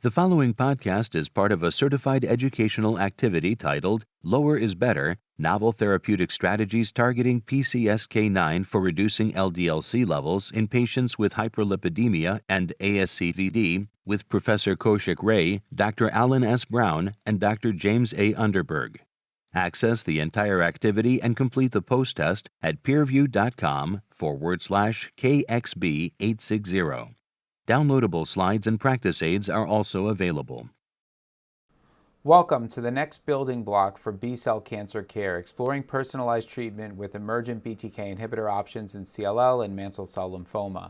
The following podcast is part of a certified educational activity titled Lower is Better: Novel Therapeutic Strategies Targeting PCSK9 for Reducing LDL-C Levels in Patients with Hyperlipidemia and ASCVD with Professor Kaushik Ray, Dr. Alan S. Brown, and Dr. James A. Underberg. Access the entire activity and complete the post-test at peerview.com/KXB860. Downloadable slides and practice aids are also available. Welcome to the next building block for B-cell cancer care, exploring personalized treatment with emergent BTK inhibitor options in CLL and mantle cell lymphoma.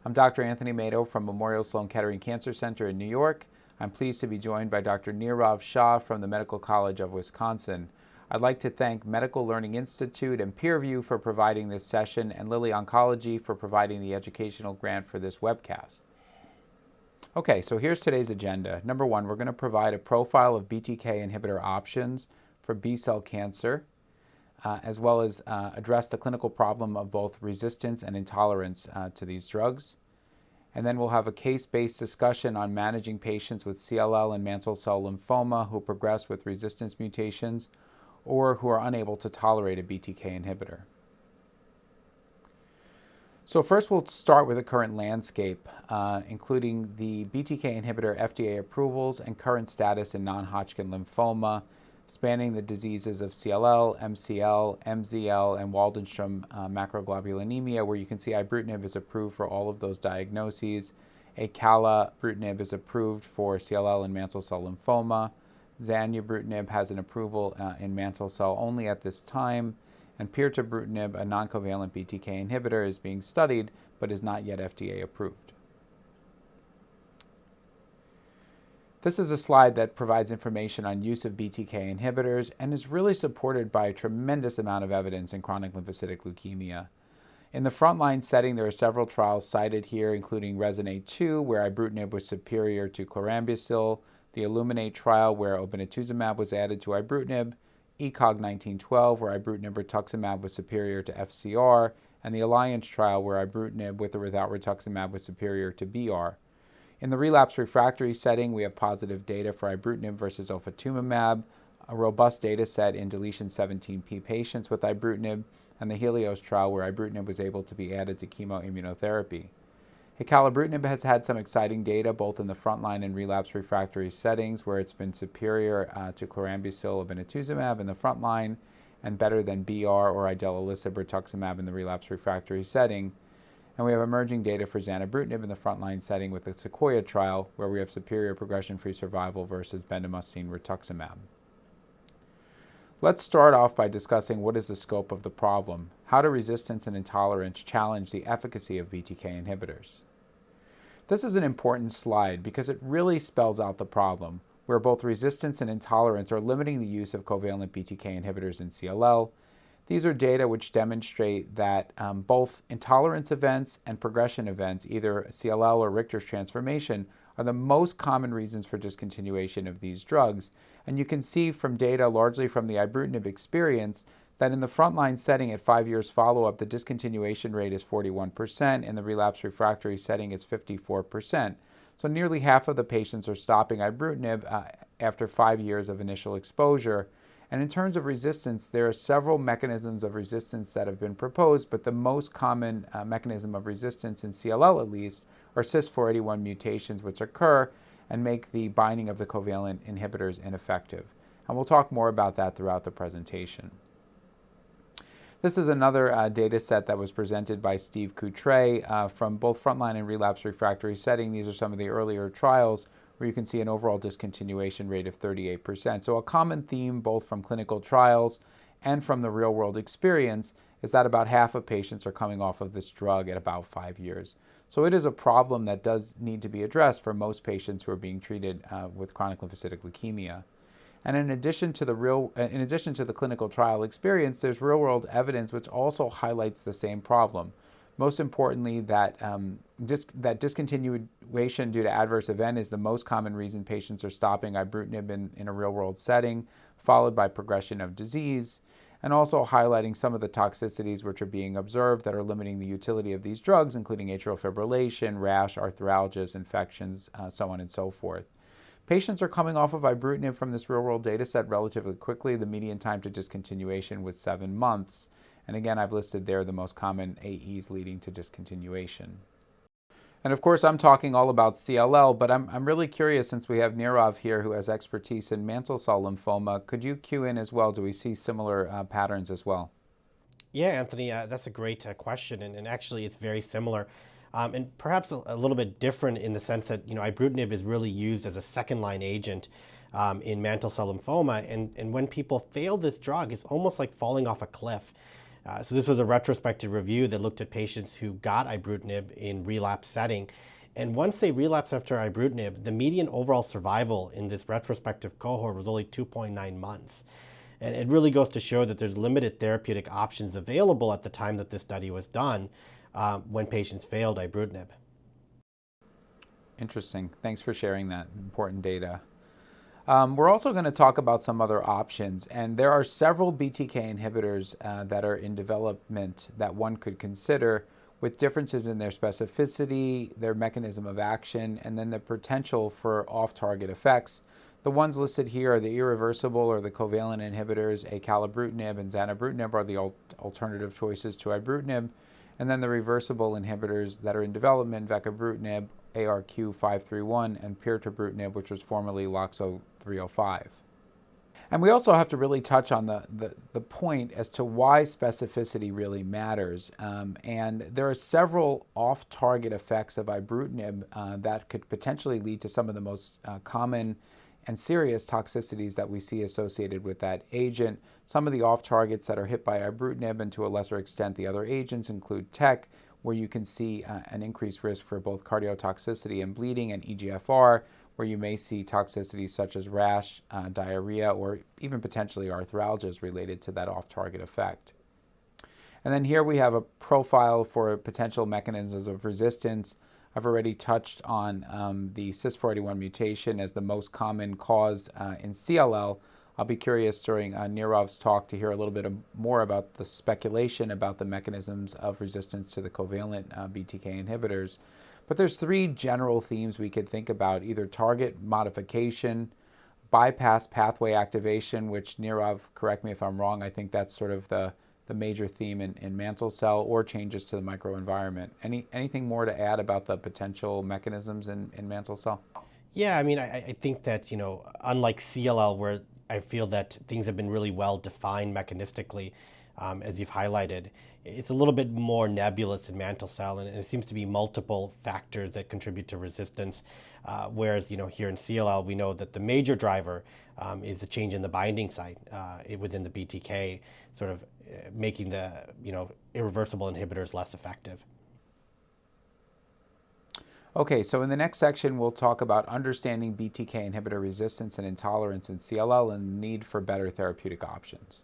I'm Dr. Anthony Mato from Memorial Sloan Kettering Cancer Center in New York. I'm pleased to be joined by Dr. Nirav Shah from the Medical College of Wisconsin. I'd like to thank Medical Learning Institute and PeerView for providing this session, and Lilly Oncology for providing the educational grant for this webcast. Okay, so here's today's agenda. Number one, we're going to provide a profile of BTK inhibitor options for B-cell cancer, as well as address the clinical problem of both resistance and intolerance to these drugs. And then we'll have a case-based discussion on managing patients with CLL and mantle cell lymphoma who progress with resistance mutations or who are unable to tolerate a BTK inhibitor. So first we'll start with the current landscape, including the BTK inhibitor FDA approvals and current status in non-Hodgkin lymphoma, spanning the diseases of CLL, MCL, MZL, and Waldenstrom macroglobulinemia, where you can see Ibrutinib is approved for all of those diagnoses. Acalabrutinib is approved for CLL and mantle cell lymphoma. Zanubrutinib has an approval in mantle cell only at this time. And Pirtobrutinib, a non-covalent BTK inhibitor, is being studied but is not yet FDA approved. This is a slide that provides information on use of BTK inhibitors and is really supported by a tremendous amount of evidence in chronic lymphocytic leukemia. In the frontline setting, there are several trials cited here, including Resonate-2, where Ibrutinib was superior to chlorambucil, the Illuminate trial, where obinutuzumab was added to Ibrutinib, ECOG 1912, where Ibrutinib rituximab was superior to FCR, and the Alliance trial, where Ibrutinib with or without rituximab was superior to BR. In the relapse refractory setting, we have positive data for Ibrutinib versus ofatumumab, a robust data set in deletion 17p patients with Ibrutinib, and the Helios trial, where Ibrutinib was able to be added to chemoimmunotherapy. Acalabrutinib has had some exciting data both in the frontline and relapse refractory settings, where it's been superior to chlorambucil obinutuzumab in the frontline and better than BR or idelalisib rituximab in the relapse refractory setting. And we have emerging data for Zanubrutinib in the frontline setting with the Sequoia Trial, where we have superior progression-free survival versus bendamustine rituximab. Let's start off by discussing what is the scope of the problem. How do resistance and intolerance challenge the efficacy of BTK inhibitors? This is an important slide because it really spells out the problem, where both resistance and intolerance are limiting the use of covalent BTK inhibitors in CLL. These are data which demonstrate that both intolerance events and progression events, either CLL or Richter's transformation, are the most common reasons for discontinuation of these drugs. And you can see from data largely from the Ibrutinib experience that in the frontline setting at 5 years follow-up, the discontinuation rate is 41%. In the relapse refractory setting, it's 54%. So nearly half of the patients are stopping Ibrutinib after 5 years of initial exposure. And in terms of resistance, there are several mechanisms of resistance that have been proposed, but the most common mechanism of resistance in CLL at least are CYS481 mutations, which occur and make the binding of the covalent inhibitors ineffective. And we'll talk more about that throughout the presentation. This is another data set that was presented by Steve Coutre from both frontline and relapse refractory setting. These are some of the earlier trials where you can see an overall discontinuation rate of 38%. So a common theme both from clinical trials and from the real-world experience is that about half of patients are coming off of this drug at about 5 years. So it is a problem that does need to be addressed for most patients who are being treated with chronic lymphocytic leukemia. And in addition to the clinical trial experience, there's real-world evidence which also highlights the same problem. Most importantly, that discontinuation due to adverse event is the most common reason patients are stopping Ibrutinib in a real-world setting, followed by progression of disease, and also highlighting some of the toxicities which are being observed that are limiting the utility of these drugs, including atrial fibrillation, rash, arthralgias, infections, so on and so forth. Patients are coming off of ibrutinib from this real-world data set relatively quickly. The median time to discontinuation was 7 months. And again, I've listed there the most common AEs leading to discontinuation. And of course, I'm talking all about CLL, but I'm really curious, since we have Nirav here who has expertise in mantle cell lymphoma, could you cue in as well? Do we see similar patterns as well? Yeah, Anthony, that's a great question, and actually it's very similar, and perhaps a little bit different in the sense that ibrutinib is really used as a second-line agent in mantle cell lymphoma, and when people fail this drug, it's almost like falling off a cliff. So this was a retrospective review that looked at patients who got ibrutinib in relapse setting, and once they relapsed after ibrutinib, the median overall survival in this retrospective cohort was only 2.9 months. And it really goes to show that there's limited therapeutic options available at the time that this study was done when patients failed ibrutinib. Interesting. Thanks for sharing that important data. We're also going to talk about some other options, and there are several BTK inhibitors that are in development that one could consider, with differences in their specificity, their mechanism of action, and then the potential for off-target effects. The ones listed here are the irreversible or the covalent inhibitors. Acalabrutinib and zanubrutinib are the alternative choices to ibrutinib. And then the reversible inhibitors that are in development, vecabrutinib, ARQ-531, and pirtobrutinib, which was formerly LOXO-305. And we also have to really touch on the point as to why specificity really matters. And there are several off-target effects of ibrutinib that could potentially lead to some of the most common and serious toxicities that we see associated with that agent. Some of the off-targets that are hit by ibrutinib, and to a lesser extent the other agents, include TEC, where you can see an increased risk for both cardiotoxicity and bleeding, and EGFR, where you may see toxicities such as rash, diarrhea, or even potentially arthralgias related to that off-target effect. And then here we have a profile for potential mechanisms of resistance. I've already touched on the CYS481 mutation as the most common cause in CLL. I'll be curious during Nirav's talk to hear a little bit more about the speculation about the mechanisms of resistance to the covalent BTK inhibitors. But there's three general themes we could think about: either target modification, bypass pathway activation, which Nirav, correct me if I'm wrong, I think that's sort of the major theme in mantle cell, or changes to the microenvironment. Anything more to add about the potential mechanisms in mantle cell? Yeah, I mean, I think that, unlike CLL, where I feel that things have been really well defined mechanistically, as you've highlighted, it's a little bit more nebulous in mantle cell, and it seems to be multiple factors that contribute to resistance. Whereas, here in CLL, we know that the major driver is the change in the binding site within the BTK, sort of making the, irreversible inhibitors less effective. Okay, so in the next section, we'll talk about understanding BTK inhibitor resistance and intolerance in CLL and the need for better therapeutic options.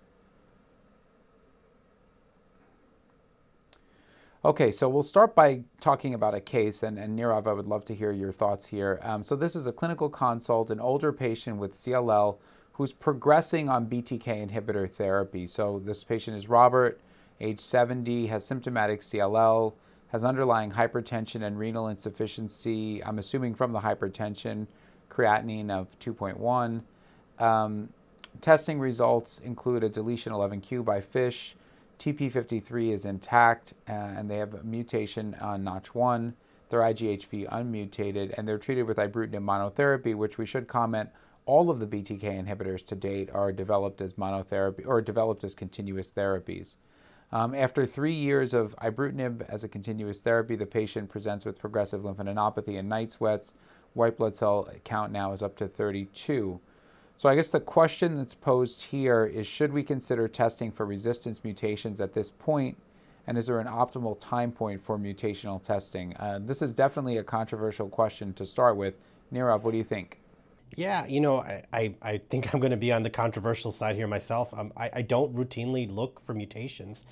Okay, so we'll start by talking about a case, and Nirav, I would love to hear your thoughts here. So this is a clinical consult, an older patient with CLL who's progressing on BTK inhibitor therapy. So this patient is Robert, age 70, has symptomatic CLL, has underlying hypertension and renal insufficiency, I'm assuming from the hypertension, creatinine of 2.1. Testing results include a deletion 11q by FISH, TP53 is intact, and they have a mutation on Notch1. They're IGHV unmutated, and they're treated with ibrutinib monotherapy, which we should comment, all of the BTK inhibitors to date are developed as monotherapy or developed as continuous therapies. After 3 years of ibrutinib as a continuous therapy, the patient presents with progressive lymphadenopathy and night sweats. White blood cell count now is up to 32. So I guess the question that's posed here is, should we consider testing for resistance mutations at this point? And is there an optimal time point for mutational testing? This is definitely a controversial question to start with. Nirav, what do you think? Yeah, I think I'm going to be on the controversial side here myself. I don't routinely look for mutations.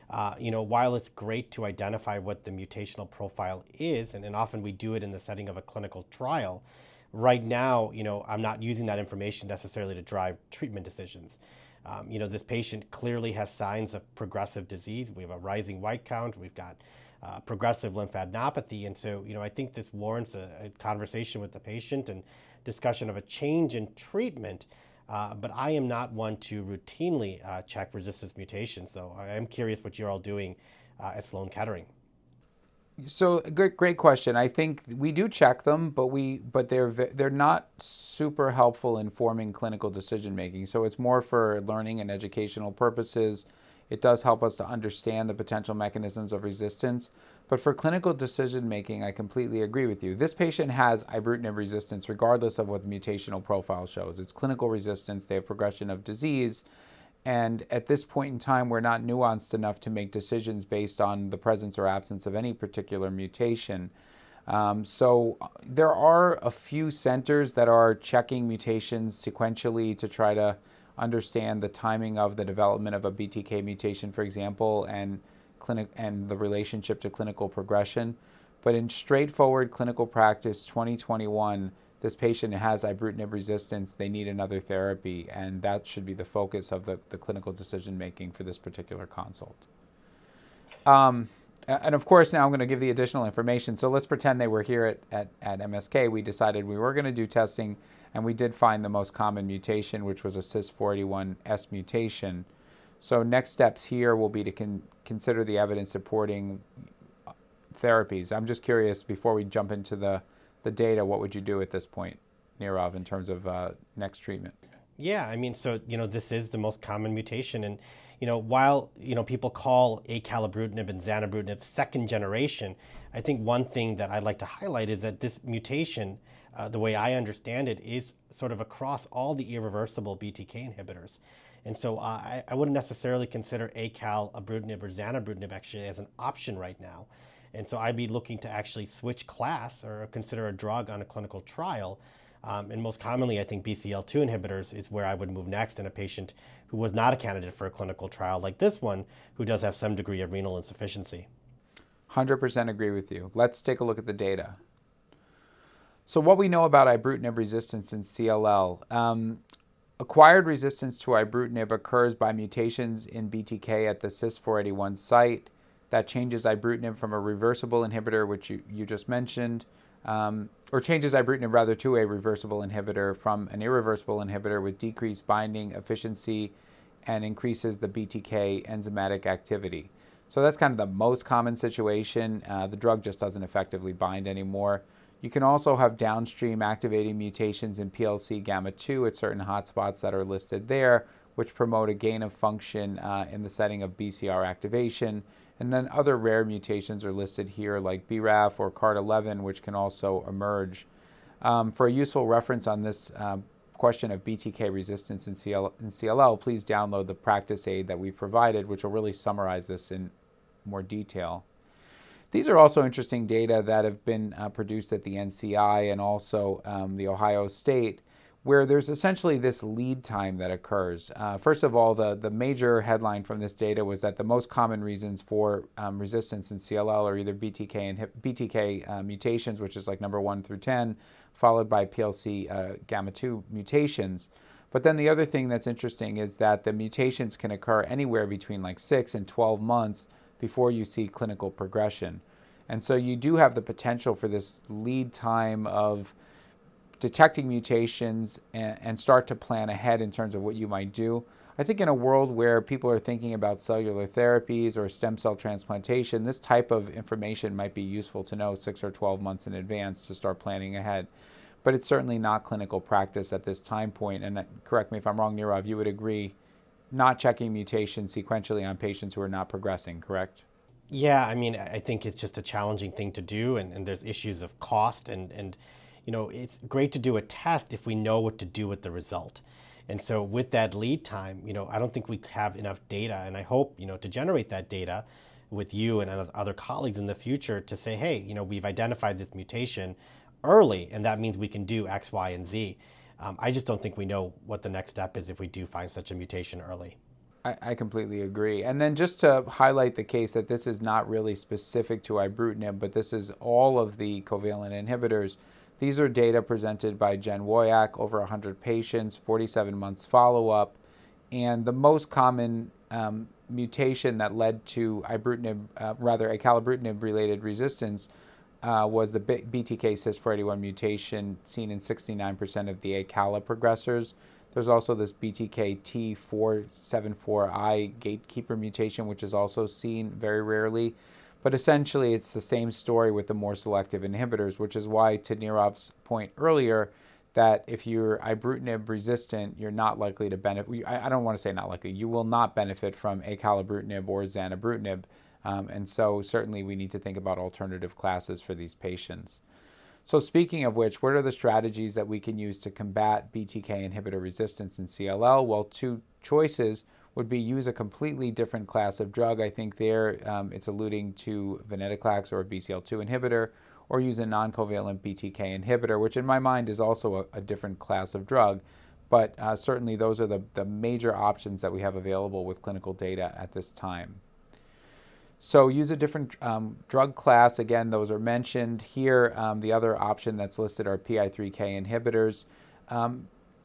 While it's great to identify what the mutational profile is, and often we do it in the setting of a clinical trial, right now, I'm not using that information necessarily to drive treatment decisions. This patient clearly has signs of progressive disease. We have a rising white count. We've got progressive lymphadenopathy. And so, I think this warrants a conversation with the patient and discussion of a change in treatment. But I am not one to routinely check resistance mutations, so I am curious what you're all doing at Sloan Kettering. So great question. I think we do check them, but they're not super helpful in forming clinical decision making. So it's more for learning and educational purposes. It does help us to understand the potential mechanisms of resistance. But for clinical decision making, I completely agree with you. This patient has ibrutinib resistance regardless of what the mutational profile shows. It's clinical resistance, they have progression of disease. And at this point in time, we're not nuanced enough to make decisions based on the presence or absence of any particular mutation. So there are a few centers that are checking mutations sequentially to try to understand the timing of the development of a BTK mutation, for example, and the relationship to clinical progression. But in straightforward clinical practice 2021, this patient has ibrutinib resistance, they need another therapy, and that should be the focus of the clinical decision making for this particular consult. And of course, now I'm going to give the additional information. So let's pretend they were here at MSK. We decided we were going to do testing, and we did find the most common mutation, which was a CIS481S mutation. So next steps here will be to consider the evidence supporting therapies. I'm just curious, before we jump into the data, what would you do at this point, Nirav, in terms of next treatment? Yeah, I mean, so, this is the most common mutation. And, while, people call acalabrutinib and zanubrutinib second generation, I think one thing that I'd like to highlight is that this mutation, the way I understand it, is sort of across all the irreversible BTK inhibitors. And so I wouldn't necessarily consider acalabrutinib or zanubrutinib actually as an option right now. And so I'd be looking to actually switch class or consider a drug on a clinical trial. And most commonly, I think BCL2 inhibitors is where I would move next in a patient who was not a candidate for a clinical trial like this one, who does have some degree of renal insufficiency. 100% agree with you. Let's take a look at the data. So what we know about ibrutinib resistance in CLL. Acquired resistance to ibrutinib occurs by mutations in BTK at the CIS481 site. That changes ibrutinib from a reversible inhibitor, which you just mentioned, or changes ibrutinib rather to a reversible inhibitor from an irreversible inhibitor with decreased binding efficiency and increases the BTK enzymatic activity. So that's kind of the most common situation. The drug just doesn't effectively bind anymore. You can also have downstream activating mutations in PLC gamma 2 at certain hotspots that are listed there, which promote a gain of function in the setting of BCR activation. And then other rare mutations are listed here, like BRAF or CART11, which can also emerge. For a useful reference on this question of BTK resistance in CLL, please download the practice aid that we've provided, which will really summarize this in more detail. These are also interesting data that have been produced at the NCI and also the Ohio State, where there's essentially this lead time that occurs. First of all, the major headline from this data was that the most common reasons for resistance in CLL are either BTK mutations, which is like number 1 through 10, followed by PLC gamma 2 mutations. But then the other thing that's interesting is that the mutations can occur anywhere between like 6 and 12 months before you see clinical progression. And so you do have the potential for this lead time of detecting mutations and start to plan ahead in terms of what you might do. I think in a world where people are thinking about cellular therapies or stem cell transplantation, this type of information might be useful to know 6 or 12 months in advance to start planning ahead. But it's certainly not clinical practice at this time point. And correct me if I'm wrong, Nirav, you would agree not checking mutations sequentially on patients who are not progressing, correct? Yeah, I mean, I think it's just a challenging thing to do, and there's issues of cost, and it's great to do a test if we know what to do with the result. And so with that lead time, I don't think we have enough data, and I hope, to generate that data with you and other colleagues in the future to say, hey, we've identified this mutation early, and that means we can do X, Y, and Z. I just don't think we know what the next step is if we do find such a mutation early. I completely agree. And then just to highlight the case that this is not really specific to ibrutinib, but this is all of the covalent inhibitors. These are data presented by Jen Woyak, over 100 patients, 47 months follow-up. And the most common mutation that led to acalabrutinib-related resistance was the BTK CYS481 mutation seen in 69% of the acala progressors. There's also this BTK T474I gatekeeper mutation, which is also seen very rarely. But essentially, it's the same story with the more selective inhibitors, which is why, to Nirav's point earlier, that if you're ibrutinib resistant, you're not likely to benefit. I don't want to say not likely. You will not benefit from acalabrutinib or zanubrutinib. And so certainly we need to think about alternative classes for these patients. So speaking of which, what are the strategies that we can use to combat BTK inhibitor resistance in CLL? Well, two choices would be use a completely different class of drug. I think there it's alluding to Venetoclax or a BCL2 inhibitor, or use a non-covalent BTK inhibitor, which in my mind is also a different class of drug. But certainly those are the major options that we have available with clinical data at this time. So use a different drug class. Again, those are mentioned here. The other option that's listed are PI3K inhibitors.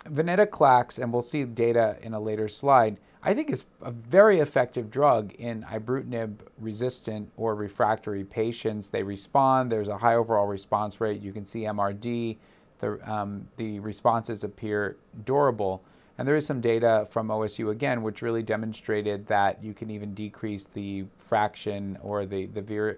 Venetoclax, and we'll see data in a later slide, I think is a very effective drug in ibrutinib-resistant or refractory patients. They respond. There's a high overall response rate. You can see MRD. The responses appear durable. And there is some data from OSU again, which really demonstrated that you can even decrease the fraction or the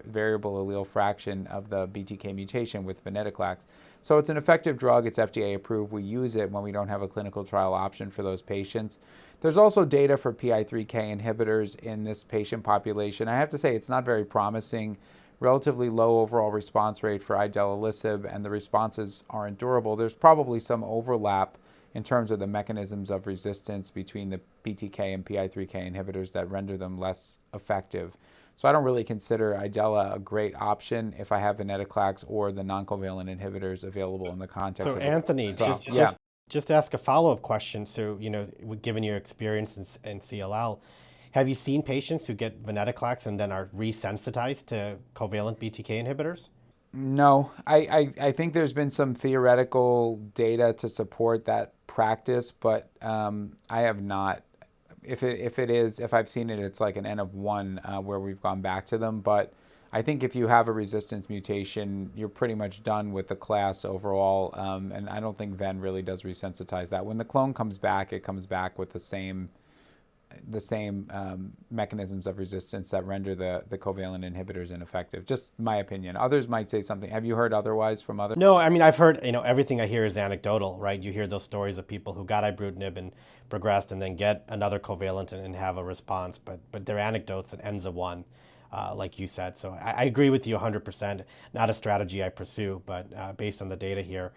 variable allele fraction of the BTK mutation with Venetoclax. So it's an effective drug. It's FDA approved. We use it when we don't have a clinical trial option for those patients. There's also data for PI3K inhibitors in this patient population. I have to say it's not very promising. Relatively low overall response rate for idelalisib, and the responses aren't durable. There's probably some overlap in terms of the mechanisms of resistance between the BTK and PI3K inhibitors that render them less effective. So I don't really consider IDELA a great option if I have Venetoclax or the non-covalent inhibitors available in the context of So Anthony, yeah. just ask a follow-up question. So, given your experience in CLL, have you seen patients who get Venetoclax and then are resensitized to covalent BTK inhibitors? No, I think there's been some theoretical data to support that practice, but I have not. If I've seen it, it's like an N of 1 where we've gone back to them. But I think if you have a resistance mutation, you're pretty much done with the class overall. And I don't think Ven really does resensitize that. When the clone comes back, it comes back with the same mechanisms of resistance that render the covalent inhibitors ineffective. Just my opinion. Others might say something. Have you heard otherwise from others? No, I mean, I've heard, everything I hear is anecdotal, right? You hear those stories of people who got ibrutinib and progressed and then get another covalent and have a response, but they're anecdotes that ends of 1, like you said. So I agree with you 100%. Not a strategy I pursue, but based on the data here,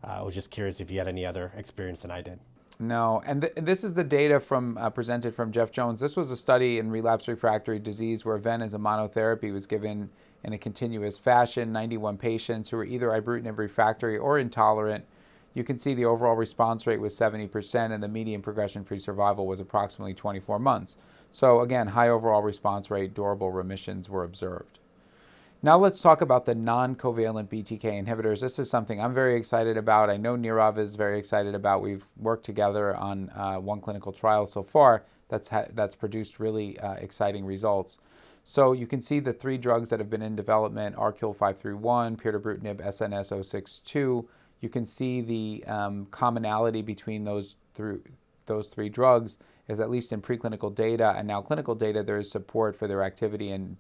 I was just curious if you had any other experience than I did. No, and this is the data from presented from Jeff Jones. This was a study in relapse refractory disease where Ven as a monotherapy was given in a continuous fashion, 91 patients who were either ibrutinib refractory or intolerant. You can see the overall response rate was 70% and the median progression-free survival was approximately 24 months. So again, high overall response rate, durable remissions were observed. Now let's talk about the non-covalent BTK inhibitors. This is something I'm very excited about. I know Nirav is very excited about. We've worked together on one clinical trial so far that's produced really exciting results. So you can see the 3 drugs that have been in development: ARQL531, pirtobrutinib, SNS062. You can see the commonality between those 3 drugs is, at least in preclinical data and now clinical data, there is support for their activity in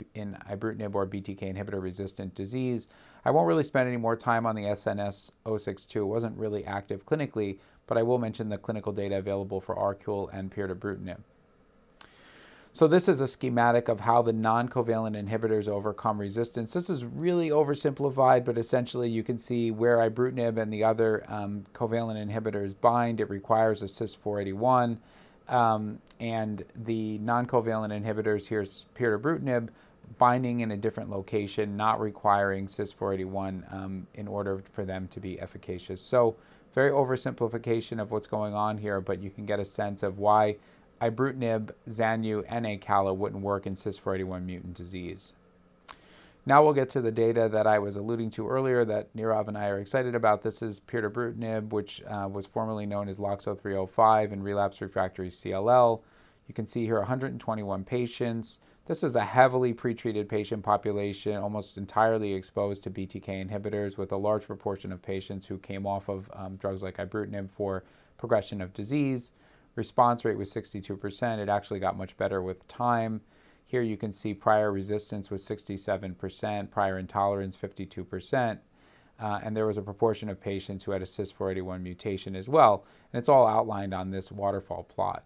ibrutinib or BTK inhibitor resistant disease. I won't really spend any more time on the SNS062. It wasn't really active clinically, but I will mention the clinical data available for ARQL and pirtobrutinib. So this is a schematic of how the non-covalent inhibitors overcome resistance. This is really oversimplified, but essentially you can see where ibrutinib and the other covalent inhibitors bind. It requires a CYS481. And the non-covalent inhibitors, here's pirtobrutinib, binding in a different location, not requiring CYS481 in order for them to be efficacious. So very oversimplification of what's going on here, but you can get a sense of why ibrutinib, Zanu, and acala wouldn't work in CYS481 mutant disease. Now we'll get to the data that I was alluding to earlier that Nirav and I are excited about. This is pirtobrutinib, which was formerly known as LOXO305 in relapse refractory CLL. You can see here 121 patients. This is a heavily pretreated patient population, almost entirely exposed to BTK inhibitors, with a large proportion of patients who came off of drugs like ibrutinib for progression of disease. Response rate was 62%. It actually got much better with time. Here you can see prior resistance was 67%, prior intolerance 52%, and there was a proportion of patients who had a CYS481 mutation as well, and it's all outlined on this waterfall plot.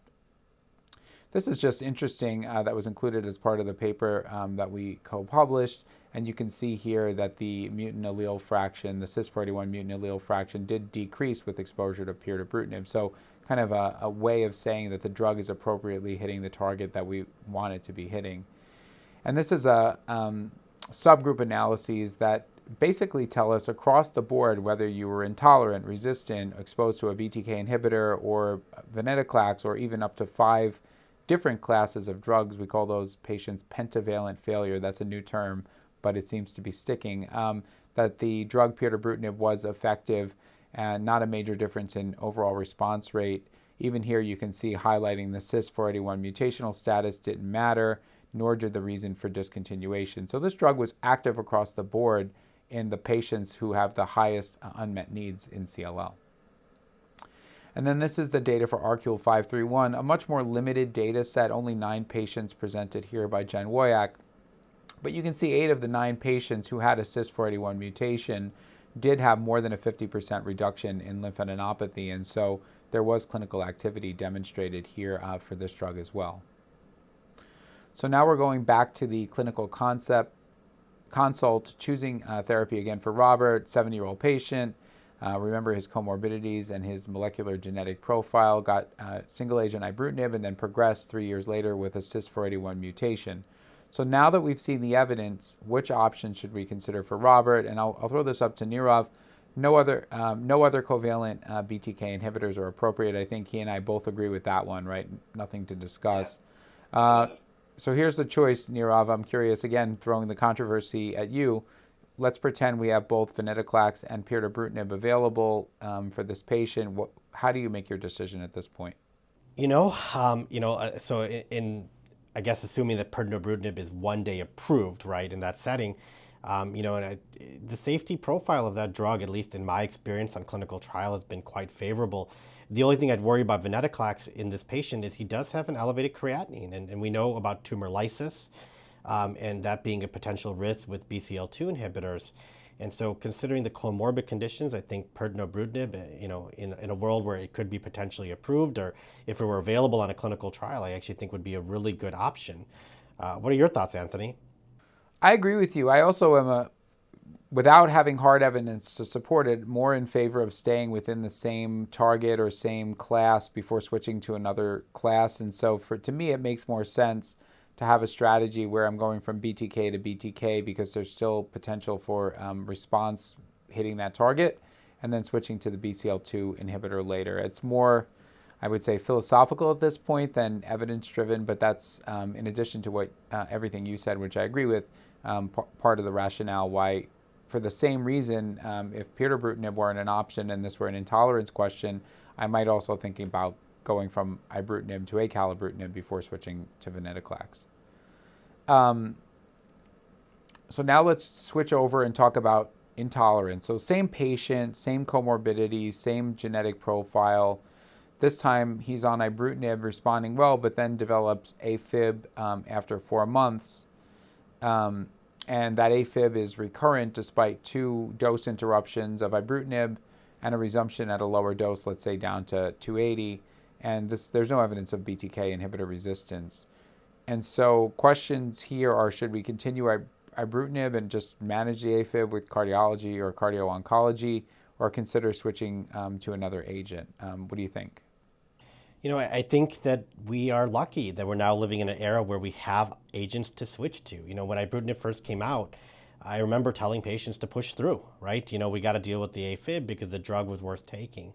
This is just interesting that was included as part of the paper that we co-published, and you can see here that the mutant allele fraction, the CYS481 mutant allele fraction, did decrease with exposure to pirtobrutinib. So kind of a way of saying that the drug is appropriately hitting the target that we want it to be hitting. And this is a subgroup analyses that basically tell us across the board whether you were intolerant, resistant, exposed to a BTK inhibitor or Venetoclax, or even up to 5 different classes of drugs. We call those patients pentavalent failure. That's a new term, but it seems to be sticking. That the drug pirtobrutinib was effective and not a major difference in overall response rate. Even here you can see highlighting the CYS481 mutational status didn't matter, nor did the reason for discontinuation. So this drug was active across the board in the patients who have the highest unmet needs in CLL. And then this is the data for RQL531, a much more limited data set, only 9 patients presented here by Jen Woyak. But you can see 8 of the 9 patients who had a CYS481 mutation did have more than a 50% reduction in lymphadenopathy, and so there was clinical activity demonstrated here for this drug as well. So now we're going back to the clinical consult, choosing therapy again for Robert, 70-year-old patient. Remember his comorbidities and his molecular genetic profile, got single-agent ibrutinib and then progressed 3 years later with a CYS481 mutation. So now that we've seen the evidence, which option should we consider for Robert? And I'll throw this up to Nirav. No other covalent BTK inhibitors are appropriate. I think he and I both agree with that one, right? Nothing to discuss. So here's the choice, Nirav. I'm curious, again, throwing the controversy at you. Let's pretend we have both Venetoclax and pirtobrutinib available for this patient. How do you make your decision at this point? So in I guess assuming that pirtobrutinib is one day approved, right, in that setting, the safety profile of that drug, at least in my experience on clinical trial, has been quite favorable. The only thing I'd worry about Venetoclax in this patient is he does have an elevated creatinine, and we know about tumor lysis, and that being a potential risk with BCL2 inhibitors. And so considering the comorbid conditions, I think pirtobrutinib, in a world where it could be potentially approved, or if it were available on a clinical trial, I actually think would be a really good option. What are your thoughts, Anthony? I agree with you. I also am without having hard evidence to support it, more in favor of staying within the same target or same class before switching to another class. And so to me, it makes more sense to have a strategy where I'm going from BTK to BTK because there's still potential for response hitting that target, and then switching to the BCL2 inhibitor later. It's more, I would say, philosophical at this point than evidence-driven, but that's in addition to what everything you said, which I agree with, part of the rationale why, for the same reason, if pirtobrutinib weren't an option and this were an intolerance question, I might also think about going from ibrutinib to acalabrutinib before switching to Venetoclax. So now let's switch over and talk about intolerance. So same patient, same comorbidities, same genetic profile. This time he's on ibrutinib, responding well, but then develops AFib after 4 months. And that AFib is recurrent despite 2 dose interruptions of ibrutinib and a resumption at a lower dose, let's say down to 280. And there's no evidence of BTK inhibitor resistance. And so questions here are, should we continue ibrutinib and just manage the AFib with cardiology or cardio-oncology, or consider switching to another agent? What do you think? I think that we are lucky that we're now living in an era where we have agents to switch to. When ibrutinib first came out, I remember telling patients to push through, right? We got to deal with the AFib because the drug was worth taking.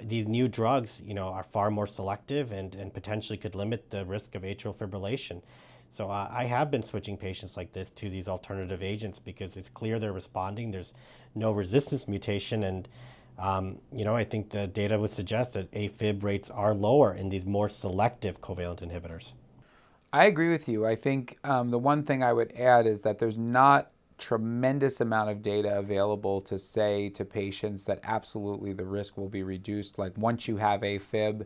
These new drugs, are far more selective and potentially could limit the risk of atrial fibrillation. So I have been switching patients like this to these alternative agents because it's clear they're responding. There's no resistance mutation, and I think the data would suggest that AFib rates are lower in these more selective covalent inhibitors. I agree with you. I think the one thing I would add is that there's not tremendous amount of data available to say to patients that absolutely the risk will be reduced. Like once you have AFib,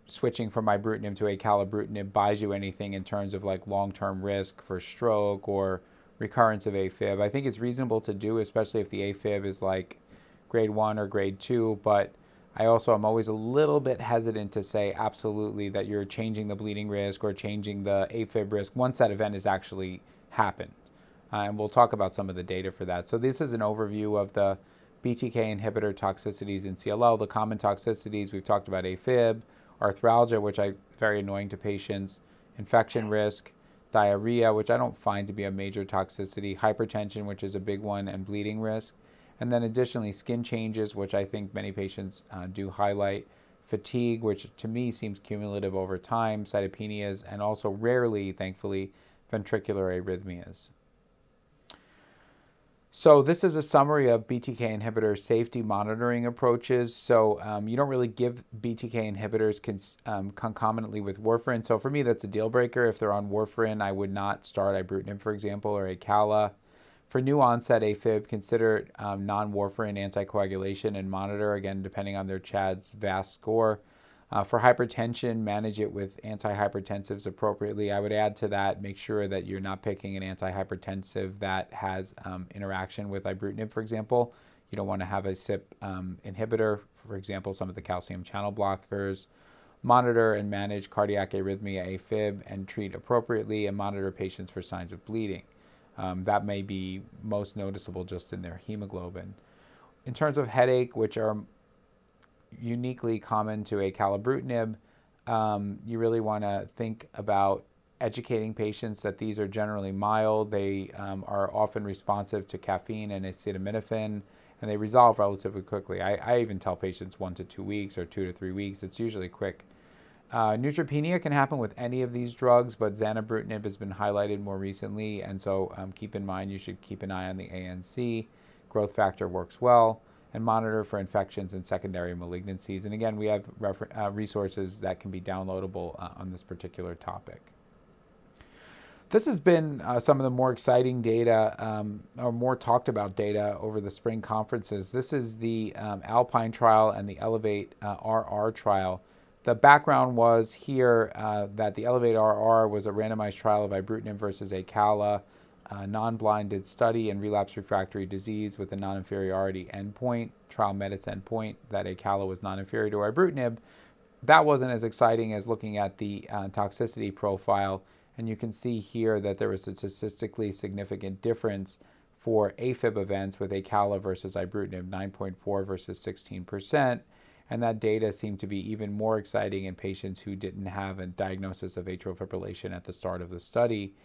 switching from ibrutinib to acalabrutinib buys you anything in terms of like long-term risk for stroke or recurrence of AFib. I think it's reasonable to do, especially if the AFib is like grade 1 or grade 2, but I also am always a little bit hesitant to say absolutely that you're changing the bleeding risk or changing the AFib risk once that event has actually happened. And we'll talk about some of the data for that. So this is an overview of the BTK inhibitor toxicities in CLL. The common toxicities, we've talked about AFib, arthralgia, which I very annoying to patients, infection risk, diarrhea, which I don't find to be a major toxicity, hypertension, which is a big one, and bleeding risk. And then additionally, skin changes, which I think many patients do highlight, fatigue, which to me seems cumulative over time, cytopenias, and also rarely, thankfully, ventricular arrhythmias. So this is a summary of BTK inhibitor safety monitoring approaches. So you don't really give BTK inhibitors concomitantly with warfarin. So for me, that's a deal breaker. If they're on warfarin, I would not start ibrutinib, for example, or acala. For new onset AFib, consider non-warfarin anticoagulation and monitor, again, depending on their CHADS VAS score. For hypertension, manage it with antihypertensives appropriately. I would add to that, make sure that you're not picking an antihypertensive that has interaction with ibrutinib, for example. You don't want to have a CYP inhibitor, for example, some of the calcium channel blockers. Monitor and manage cardiac arrhythmia AFib and treat appropriately, and monitor patients for signs of bleeding. That may be most noticeable just in their hemoglobin. In terms of headache, which are uniquely common to acalabrutinib, you really want to think about educating patients that these are generally mild. They are often responsive to caffeine and acetaminophen, and they resolve relatively quickly. I even tell patients 1 to 2 weeks or 2 to 3 weeks. It's usually quick. Neutropenia can happen with any of these drugs, but zanubrutinib has been highlighted more recently, and so keep in mind you should keep an eye on the ANC. Growth factor works well, and monitor for infections and secondary malignancies. And again, we have resources that can be downloadable on this particular topic. This has been some of the more exciting data, or more talked about data over the spring conferences. This is the Alpine Trial and the Elevate RR trial. The background was here that the Elevate RR was a randomized trial of ibrutinib versus acala, non-blinded study in relapse refractory disease with a non-inferiority endpoint. Trial met its endpoint that acala was non-inferior to ibrutinib. That wasn't as exciting as looking at the toxicity profile, and you can see here that there was a statistically significant difference for AFib events with acala versus ibrutinib, 9.4 versus 16%. And that data seemed to be even more exciting in patients who didn't have a diagnosis of atrial fibrillation at the start of the study.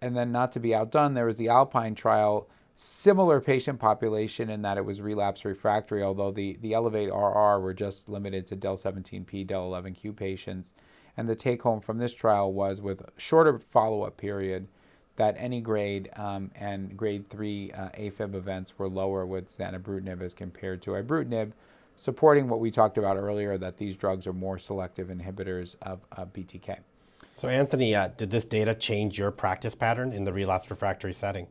And then, not to be outdone, there was the Alpine trial, similar patient population in that it was relapse refractory, although the Elevate RR were just limited to del 17P, del 11Q patients. And the take home from this trial was, with a shorter follow-up period, that any grade and grade 3 AFib events were lower with zanubrutinib as compared to ibrutinib, supporting what we talked about earlier, that these drugs are more selective inhibitors of BTK. So Anthony, did this data change your practice pattern in the relapse refractory setting?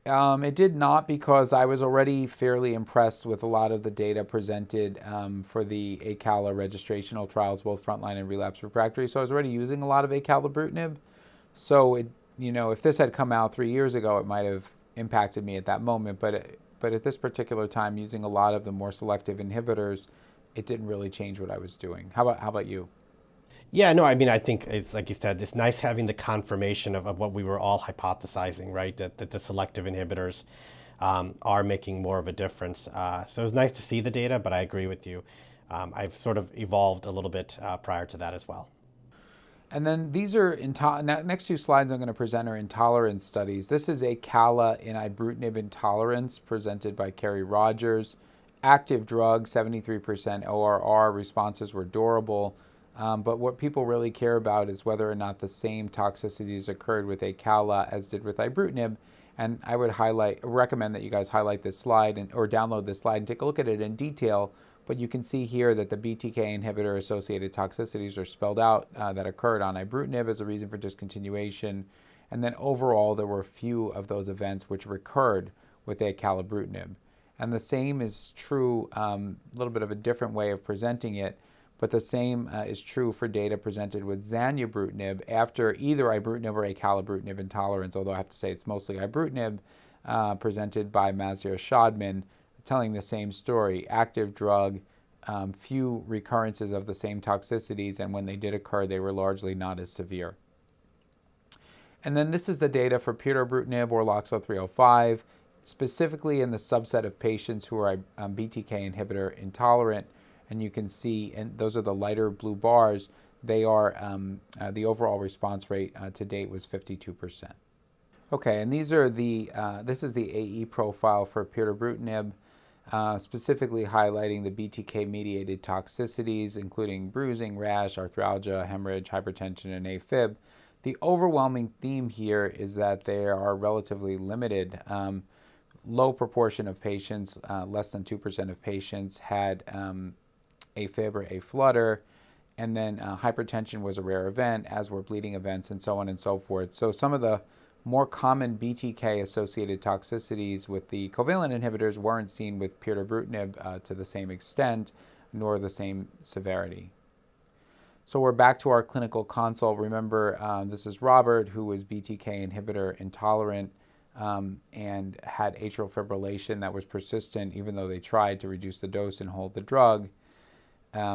It did not, because I was already fairly impressed with a lot of the data presented for the acala registrational trials, both frontline and relapse refractory. So I was already using a lot of acalabrutinib. So if this had come out 3 years ago, it might have impacted me at that moment. But at this particular time, using a lot of the more selective inhibitors, it didn't really change what I was doing. How about you? Yeah, no, I mean, I think it's like you said, it's nice having the confirmation of what we were all hypothesizing, right? That the selective inhibitors are making more of a difference. So it was nice to see the data, but I agree with you. I've sort of evolved a little bit prior to that as well. And then these are, next 2 slides I'm going to present are Intolerance Studies. This is acala in Ibrutinib Intolerance, presented by Kerry Rogers. Active drug, 73% ORR, responses were durable. But what people really care about is whether or not the same toxicities occurred with acala as did with ibrutinib. And I would recommend that you guys highlight this slide or download this slide and take a look at it in detail. But you can see here that the BTK inhibitor associated toxicities are spelled out that occurred on ibrutinib as a reason for discontinuation. And then overall, there were few of those events which recurred with acalabrutinib. And the same is true, a little bit of a different way of presenting it, but the same is true for data presented with zanubrutinib after either ibrutinib or acalabrutinib intolerance, although I have to say it's mostly ibrutinib, presented by Mazir Shadman, telling the same story. Active drug, few recurrences of the same toxicities, and when they did occur, they were largely not as severe. And then this is the data for pirtobrutinib or LOXO-305, specifically in the subset of patients who are BTK inhibitor intolerant. And you can see, and those are the lighter blue bars, they are, the overall response rate to date was 52%. Okay, and these are this is the AE profile for pirtobrutinib, specifically highlighting the BTK-mediated toxicities, including bruising, rash, arthralgia, hemorrhage, hypertension, and AFib. The overwhelming theme here is that they are relatively limited. Low proportion of patients, less than 2% of patients, had AFib or aflutter, and then hypertension was a rare event, as were bleeding events, and so on and so forth. So some of the more common BTK-associated toxicities with the covalent inhibitors weren't seen with pirtobrutinib to the same extent, nor the same severity. So we're back to our clinical consult. Remember, this is Robert, who was BTK inhibitor intolerant and had atrial fibrillation that was persistent, even though they tried to reduce the dose and hold the drug.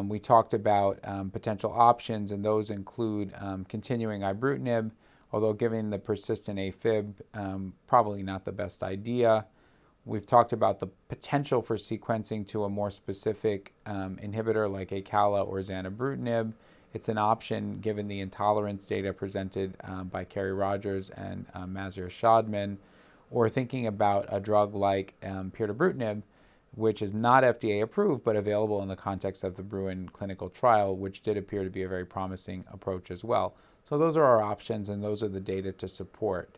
We talked about potential options, and those include continuing ibrutinib, although given the persistent AFib, probably not the best idea. We've talked about the potential for sequencing to a more specific inhibitor like acala or zanubrutinib. It's an option given the intolerance data presented by Kerry Rogers and Mazir Shadman, or thinking about a drug like pirtobrutinib, which is not FDA approved but available in the context of the Bruin clinical trial, which did appear to be a very promising approach as well. So those are our options, and those are the data to support.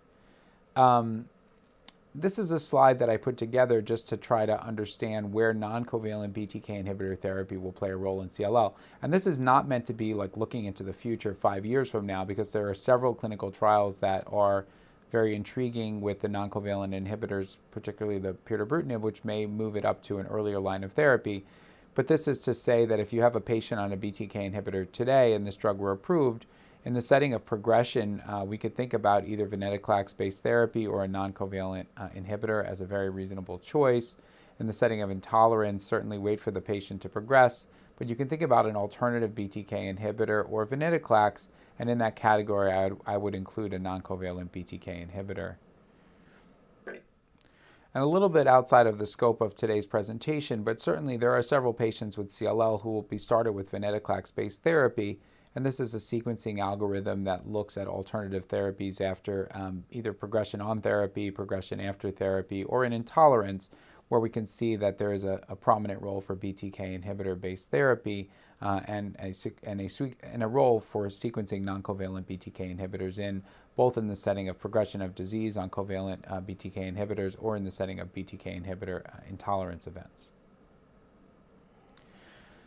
This is a slide that I put together just to try to understand where non-covalent BTK inhibitor therapy will play a role in CLL. And this is not meant to be like looking into the future 5 years from now, because there are several clinical trials that are very intriguing with the non-covalent inhibitors, particularly the pirtobrutinib, which may move it up to an earlier line of therapy. But this is to say that if you have a patient on a BTK inhibitor today and this drug were approved, in the setting of progression, we could think about either Venetoclax-based therapy or a non-covalent inhibitor as a very reasonable choice. In the setting of intolerance, certainly wait for the patient to progress, but you can think about an alternative BTK inhibitor or Venetoclax, and in that category, I would include a non-covalent BTK inhibitor. And a little bit outside of the scope of today's presentation, but certainly there are several patients with CLL who will be started with Venetoclax-based therapy. And this is a sequencing algorithm that looks at alternative therapies after either progression on therapy, progression after therapy, or an intolerance, where we can see that there is a prominent role for BTK inhibitor-based therapy and a role for sequencing non-covalent BTK inhibitors both in the setting of progression of disease on covalent BTK inhibitors or in the setting of BTK inhibitor intolerance events.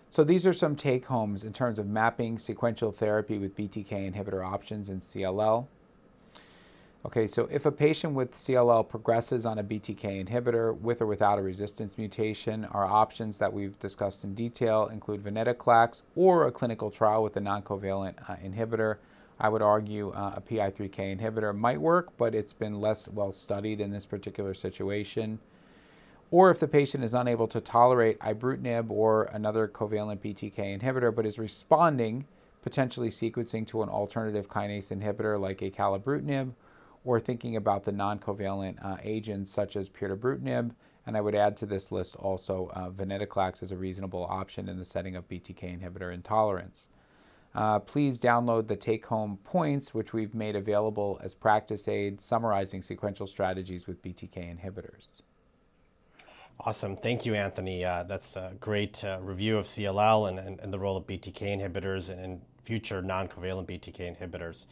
So these are some take-homes in terms of mapping sequential therapy with BTK inhibitor options in CLL. Okay, so if a patient with CLL progresses on a BTK inhibitor with or without a resistance mutation, our options that we've discussed in detail include Venetoclax or a clinical trial with a non-covalent inhibitor. I would argue a PI3K inhibitor might work, but it's been less well studied in this particular situation. Or if the patient is unable to tolerate ibrutinib or another covalent BTK inhibitor but is responding, potentially sequencing to an alternative kinase inhibitor like acalabrutinib, or thinking about the non-covalent agents such as pirtobrutinib. And I would add to this list also Venetoclax as a reasonable option in the setting of BTK inhibitor intolerance. Please download the take-home points, which we've made available as practice aids summarizing sequential strategies with BTK inhibitors. Awesome. Thank you, Anthony. That's a great review of CLL and the role of BTK inhibitors and future non-covalent BTK inhibitors.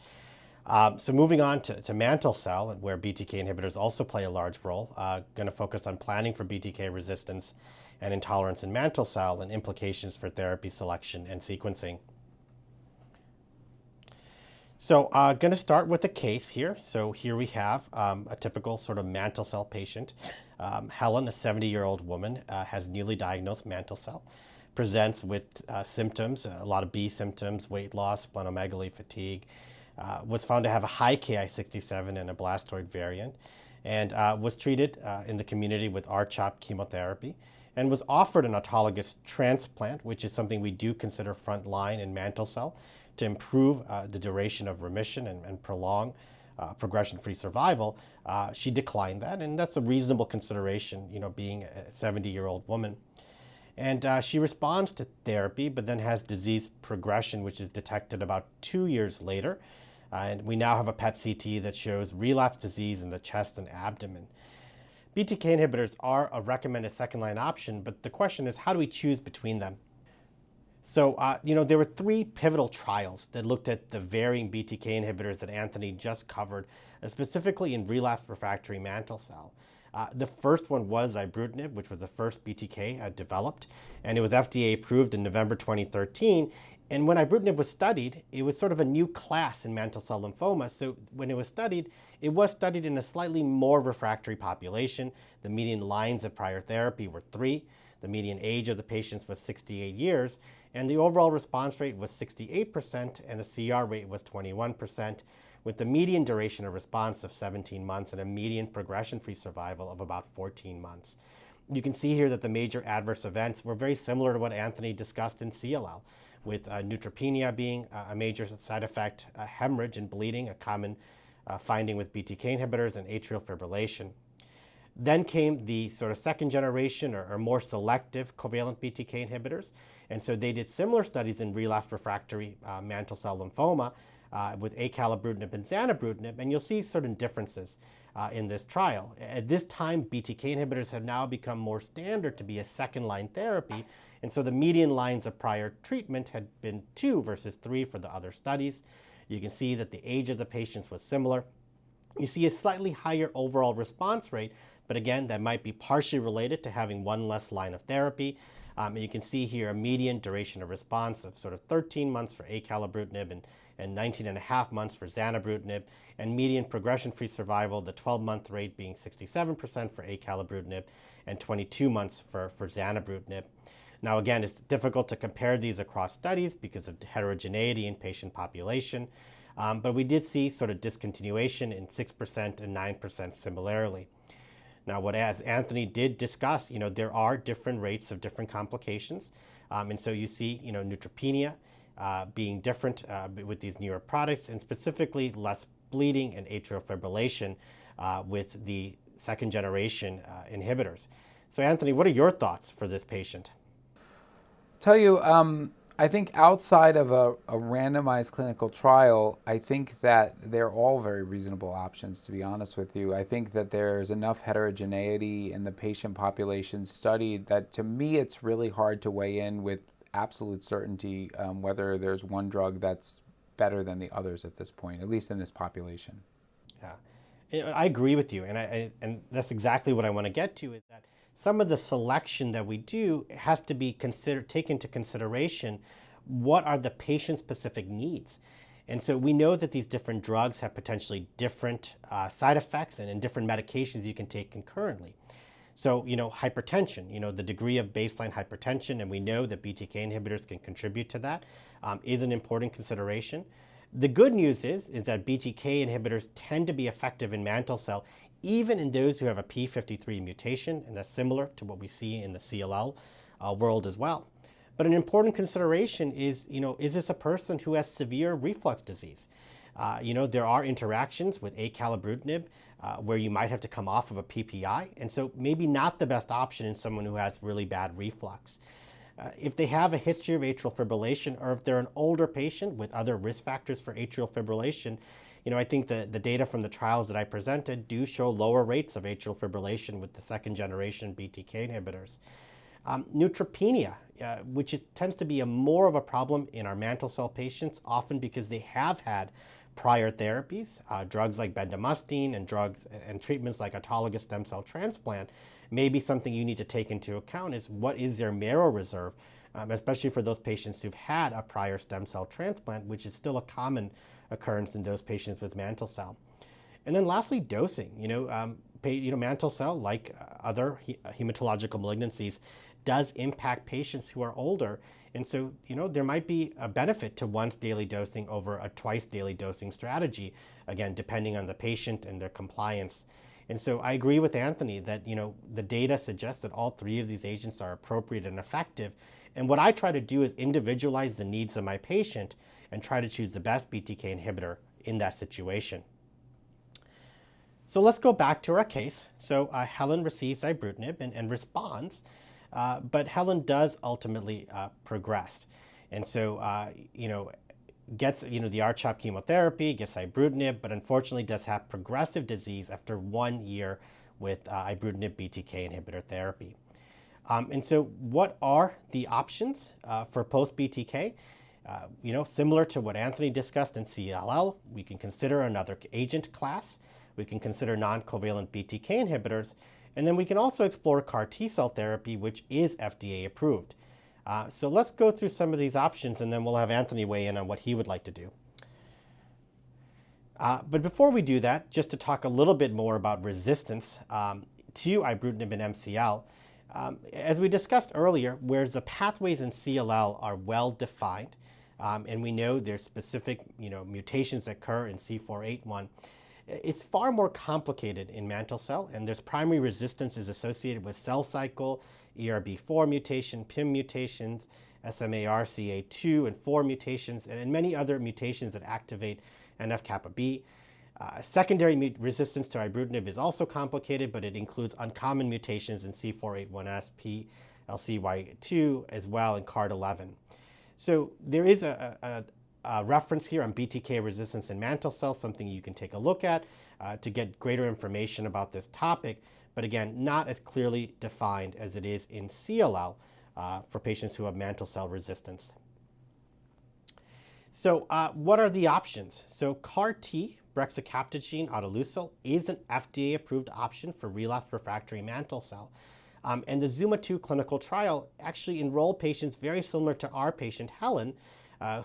So moving on to mantle cell, where BTK inhibitors also play a large role, going to focus on planning for BTK resistance and intolerance in mantle cell and implications for therapy selection and sequencing. So going to start with a case here. So here we have a typical sort of mantle cell patient. Helen, a 70-year-old woman, has newly diagnosed mantle cell, presents with symptoms, a lot of B symptoms, weight loss, splenomegaly, fatigue, was found to have a high Ki67 and a blastoid variant, and was treated in the community with R-CHOP chemotherapy, and was offered an autologous transplant, which is something we do consider frontline in mantle cell, to improve the duration of remission and prolong progression-free survival. She declined that, and that's a reasonable consideration, being a 70-year-old woman. And she responds to therapy, but then has disease progression, which is detected about 2 years later. And we now have a PET CT that shows relapse disease in the chest and abdomen. BTK inhibitors are a recommended second-line option, but the question is, how do we choose between them? So, there were 3 pivotal trials that looked at the varying BTK inhibitors that Anthony just covered, specifically in relapsed refractory mantle cell. The first one was Ibrutinib, which was the first BTK developed, and it was FDA approved in November 2013. And when Ibrutinib was studied, it was sort of a new class in mantle cell lymphoma. So when it was studied in a slightly more refractory population. The median lines of prior therapy were 3. The median age of the patients was 68 years. And the overall response rate was 68%, and the CR rate was 21%, with the median duration of response of 17 months and a median progression-free survival of about 14 months. You can see here that the major adverse events were very similar to what Anthony discussed in CLL, with neutropenia being a major side effect, hemorrhage and bleeding, a common finding with BTK inhibitors, and atrial fibrillation. Then came the sort of second generation or more selective covalent BTK inhibitors. And so they did similar studies in relapsed refractory mantle cell lymphoma with acalabrutinib and zanubrutinib, and you'll see certain differences in this trial. At this time, BTK inhibitors have now become more standard to be a second-line therapy, and so the median lines of prior treatment had been 2 versus 3 for the other studies. You can see that the age of the patients was similar. You see a slightly higher overall response rate, but again, that might be partially related to having one less line of therapy. And you can see here a median duration of response of sort of 13 months for acalabrutinib and 19.5 months for zanubrutinib, and median progression-free survival, the 12-month rate being 67% for acalabrutinib and 22 months for zanubrutinib. Now again, it's difficult to compare these across studies because of heterogeneity in patient population, but we did see sort of discontinuation in 6% and 9% similarly. Now, as Anthony did discuss, there are different rates of different complications, and so you see, neutropenia being different with these newer products, and specifically less bleeding and atrial fibrillation with the second generation inhibitors. So Anthony, what are your thoughts for this patient? Tell you, I think outside of a randomized clinical trial, I think that they're all very reasonable options, to be honest with you. I think that there's enough heterogeneity in the patient population studied that, to me, it's really hard to weigh in with absolute certainty whether there's one drug that's better than the others at this point, at least in this population. Yeah, I agree with you, and that's exactly what I want to get to, is that some of the selection that we do has to be taken into consideration what are the patient-specific needs. And so we know that these different drugs have potentially different side effects and different medications you can take concurrently. So, hypertension, the degree of baseline hypertension, and we know that BTK inhibitors can contribute to that, is an important consideration. The good news is that BTK inhibitors tend to be effective in mantle cell even in those who have a p53 mutation, and that's similar to what we see in the CLL world as well. But an important consideration is, is this a person who has severe reflux disease? There are interactions with acalabrutinib where you might have to come off of a PPI, and so maybe not the best option in someone who has really bad reflux. If they have a history of atrial fibrillation, or if they're an older patient with other risk factors for atrial fibrillation, I think the data from the trials that I presented do show lower rates of atrial fibrillation with the second generation BTK inhibitors. Neutropenia, which tends to be more of a problem in our mantle cell patients, often because they have had prior therapies, drugs like bendamustine and treatments like autologous stem cell transplant, maybe something you need to take into account is what is their marrow reserve, especially for those patients who've had a prior stem cell transplant, which is still a common occurrence in those patients with mantle cell. And then lastly, dosing. Mantle cell, like other hematological malignancies, does impact patients who are older. And so, there might be a benefit to once daily dosing over a twice daily dosing strategy, again, depending on the patient and their compliance. And so I agree with Anthony that, the data suggests that all three of these agents are appropriate and effective. And what I try to do is individualize the needs of my patient and try to choose the best BTK inhibitor in that situation. So let's go back to our case. So Helen receives ibrutinib and responds, but Helen does ultimately progress. And so, gets the R-CHOP chemotherapy, gets ibrutinib, but unfortunately does have progressive disease after 1 year with Ibrutinib BTK inhibitor therapy. And so what are the options for post-BTK? Similar to what Anthony discussed in CLL, we can consider another agent class. We can consider non-covalent BTK inhibitors, and then we can also explore CAR T-cell therapy, which is FDA approved. So let's go through some of these options, and then we'll have Anthony weigh in on what he would like to do. But before we do that, just to talk a little bit more about resistance to Ibrutinib and MCL, as we discussed earlier, whereas the pathways in CLL are well defined, and we know there's specific mutations that occur in C481, it's far more complicated in mantle cell, and there's primary resistance is associated with cell cycle, ERB4 mutation, PIM mutations, SMARCA2 and 4 mutations, and many other mutations that activate NF-kappa B. Secondary resistance to ibrutinib is also complicated, but it includes uncommon mutations in C481S, PLCY2, as well, and CARD11. So there is a reference here on BTK resistance in mantle cell, something you can take a look at to get greater information about this topic, but again, not as clearly defined as it is in CLL for patients who have mantle cell resistance. So what are the options? So CAR-T, brexacaptogene autoleucel, is an FDA-approved option for relapsed refractory mantle cell. And the ZUMA-2 clinical trial actually enrolled patients very similar to our patient, Helen,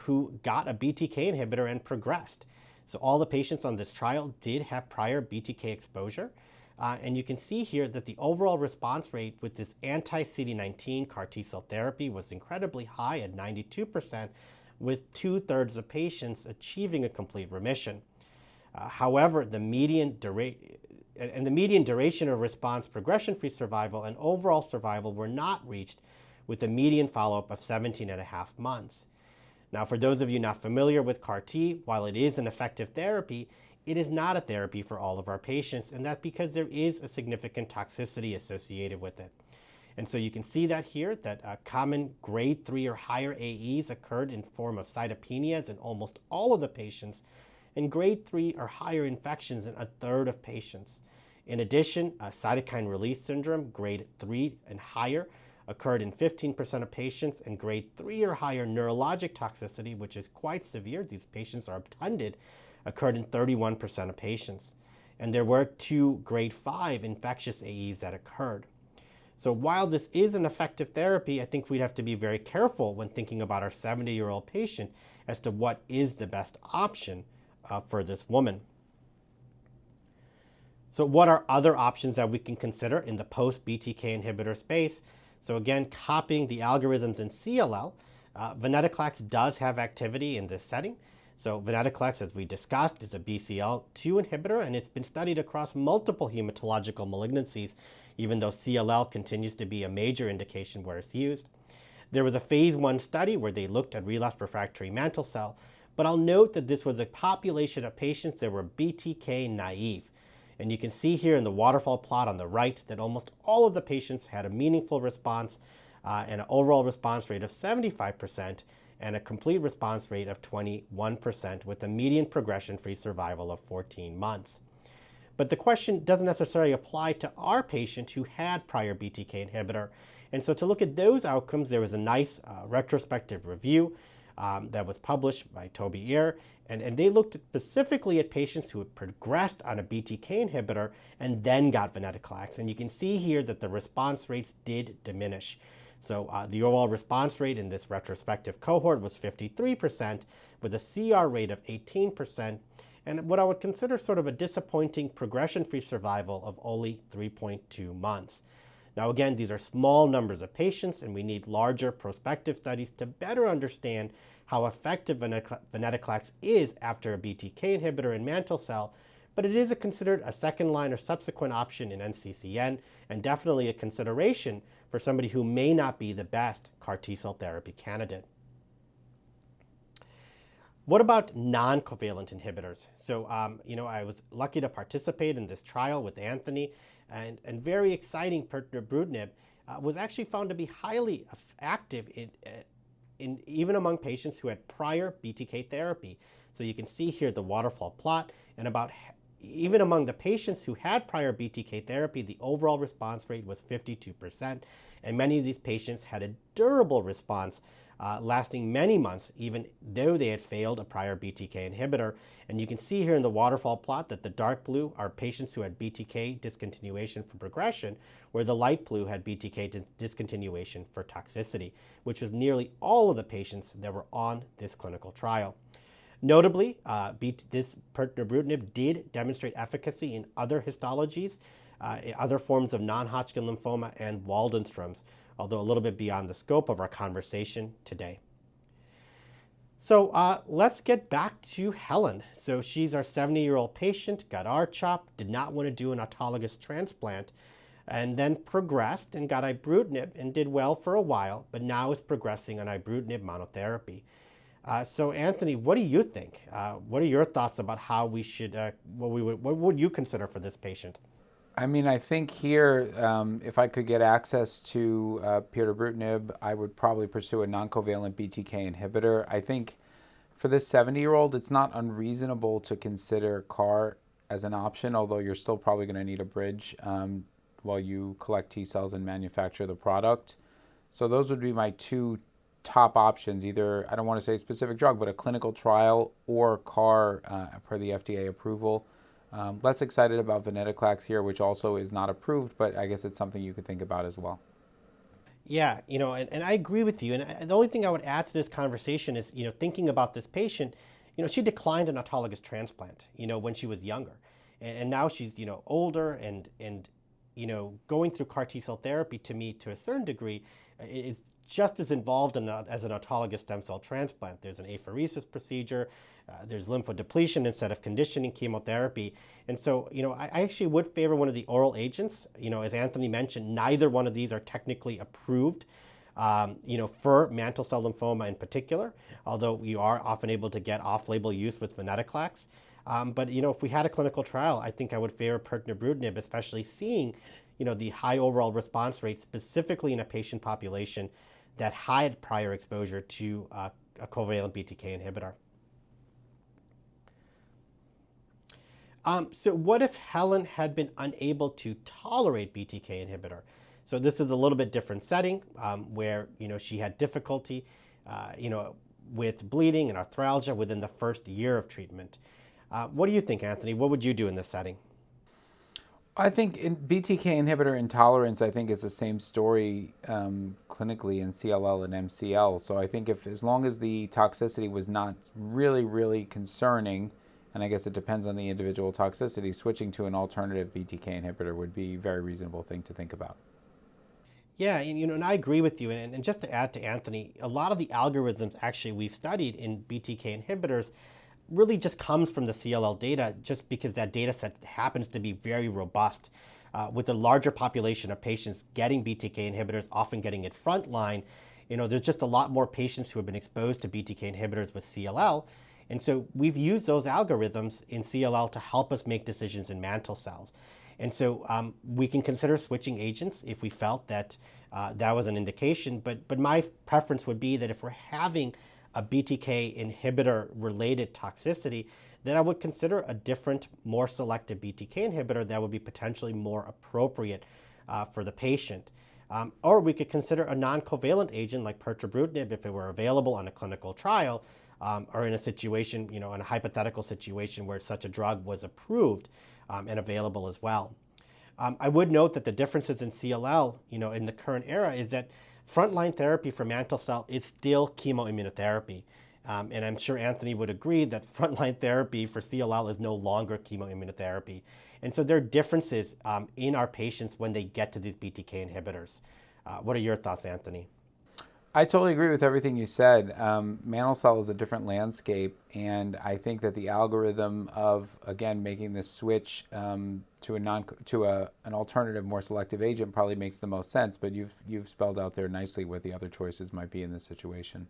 who got a BTK inhibitor and progressed. So all the patients on this trial did have prior BTK exposure. And you can see here that the overall response rate with this anti-CD19 CAR T-cell therapy was incredibly high at 92%, with 2/3 of patients achieving a complete remission. However, the median duration of response, progression-free survival, and overall survival were not reached with a median follow-up of 17.5 months. Now, for those of you not familiar with CAR-T, while it is an effective therapy, it is not a therapy for all of our patients, and that's because there is a significant toxicity associated with it. And so you can see that here, that common grade 3 or higher AEs occurred in form of cytopenias in almost all of the patients, and grade 3 or higher infections in 1/3 of patients. In addition, cytokine release syndrome, grade 3 and higher, occurred in 15% of patients, and grade 3 or higher neurologic toxicity, which is quite severe, these patients are obtunded, occurred in 31% of patients. And there were 2 grade 5 infectious AEs that occurred. So while this is an effective therapy, I think we'd have to be very careful when thinking about our 70-year-old patient as to what is the best option for this woman. So what are other options that we can consider in the post-BTK inhibitor space? So again, copying the algorithms in CLL, Venetoclax does have activity in this setting. So Venetoclax, as we discussed, is a BCL2 inhibitor, and it's been studied across multiple hematological malignancies, even though CLL continues to be a major indication where it's used. There was a phase 1 study where they looked at relapsed refractory mantle cell, but I'll note that this was a population of patients that were BTK naive. And you can see here in the waterfall plot on the right that almost all of the patients had a meaningful response and an overall response rate of 75% and a complete response rate of 21% with a median progression-free survival of 14 months. But the question doesn't necessarily apply to our patient who had prior BTK inhibitor. And so to look at those outcomes, there was a nice retrospective review that was published by Toby Ear, And they looked specifically at patients who had progressed on a BTK inhibitor and then got Venetoclax. And you can see here that the response rates did diminish. So the overall response rate in this retrospective cohort was 53%, with a CR rate of 18%, and what I would consider sort of a disappointing progression-free survival of only 3.2 months. Now again, these are small numbers of patients, and we need larger prospective studies to better understand how effective Venetoclax is after a BTK inhibitor in mantle cell, but it is considered a second-line or subsequent option in NCCN, and definitely a consideration for somebody who may not be the best CAR T-cell therapy candidate. What about non-covalent inhibitors? So, I was lucky to participate in this trial with Anthony, and very exciting. Ibrutinib was actually found to be highly active in even among patients who had prior BTK therapy. So you can see here the waterfall plot, and even among the patients who had prior BTK therapy, the overall response rate was 52%, and many of these patients had a durable response lasting many months, even though they had failed a prior BTK inhibitor. And you can see here in the waterfall plot that the dark blue are patients who had BTK discontinuation for progression, where the light blue had BTK discontinuation for toxicity, which was nearly all of the patients that were on this clinical trial. Notably, this Ibrutinib did demonstrate efficacy in other histologies, other forms of non-Hodgkin lymphoma and Waldenstrom's, although a little bit beyond the scope of our conversation today. So let's get back to Helen. So she's our 70-year-old patient, got R-CHOP, did not want to do an autologous transplant, and then progressed and got Ibrutinib and did well for a while, but now is progressing on Ibrutinib monotherapy. So Anthony, what do you think? What are your thoughts about how we should, what would you consider for this patient? I mean, I think here, if I could get access to Ibrutinib, I would probably pursue a non-covalent BTK inhibitor. I think for this 70-year-old, it's not unreasonable to consider CAR as an option, although you're still probably going to need a bridge while you collect T cells and manufacture the product. So those would be my two top options, either, I don't want to say a specific drug, but a clinical trial or CAR per the FDA approval. Less excited about Venetoclax here, which also is not approved, but I guess it's something you could think about as well. Yeah, and I agree with you. And the only thing I would add to this conversation is, thinking about this patient, she declined an autologous transplant, when she was younger. And now she's, older and going through CAR T-cell therapy, to me, to a certain degree, is just as involved as an autologous stem cell transplant. There's an apheresis procedure, there's lymphodepletion instead of conditioning chemotherapy. And so, I actually would favor one of the oral agents. As Anthony mentioned, neither one of these are technically approved, for mantle cell lymphoma in particular, although we are often able to get off-label use with Venetoclax. But, if we had a clinical trial, I think I would favor Ibrutinib, especially seeing, the high overall response rate, specifically in a patient population that had prior exposure to a covalent BTK inhibitor. So what if Helen had been unable to tolerate BTK inhibitor? So this is a little bit different setting where, she had difficulty, with bleeding and arthralgia within the first year of treatment. What do you think, Anthony? What would you do in this setting? I think in BTK inhibitor intolerance, I think is the same story clinically in CLL and MCL. So I think as long as the toxicity was not really, really concerning, and I guess it depends on the individual toxicity, switching to an alternative BTK inhibitor would be a very reasonable thing to think about. Yeah, and I agree with you. And just to add to Anthony, a lot of the algorithms actually we've studied in BTK inhibitors really just comes from the CLL data, just because that data set happens to be very robust. With a larger population of patients getting BTK inhibitors, often getting it frontline, there's just a lot more patients who have been exposed to BTK inhibitors with CLL. And so we've used those algorithms in CLL to help us make decisions in mantle cells. And so we can consider switching agents if we felt that that was an indication. But my preference would be that if we're having a BTK inhibitor related toxicity, then I would consider a different, more selective BTK inhibitor that would be potentially more appropriate for the patient. Or we could consider a non-covalent agent like Ibrutinib if it were available on a clinical trial, or in a situation, in a hypothetical situation where such a drug was approved and available as well. I would note that the differences in CLL, in the current era is that frontline therapy for mantle cell is still chemoimmunotherapy. And I'm sure Anthony would agree that frontline therapy for CLL is no longer chemoimmunotherapy. And so there are differences in our patients when they get to these BTK inhibitors. What are your thoughts, Anthony? I totally agree with everything you said. Mantle cell is a different landscape, and I think that the algorithm of, again, making this switch to an alternative, more selective agent probably makes the most sense. But you've spelled out there nicely what the other choices might be in this situation.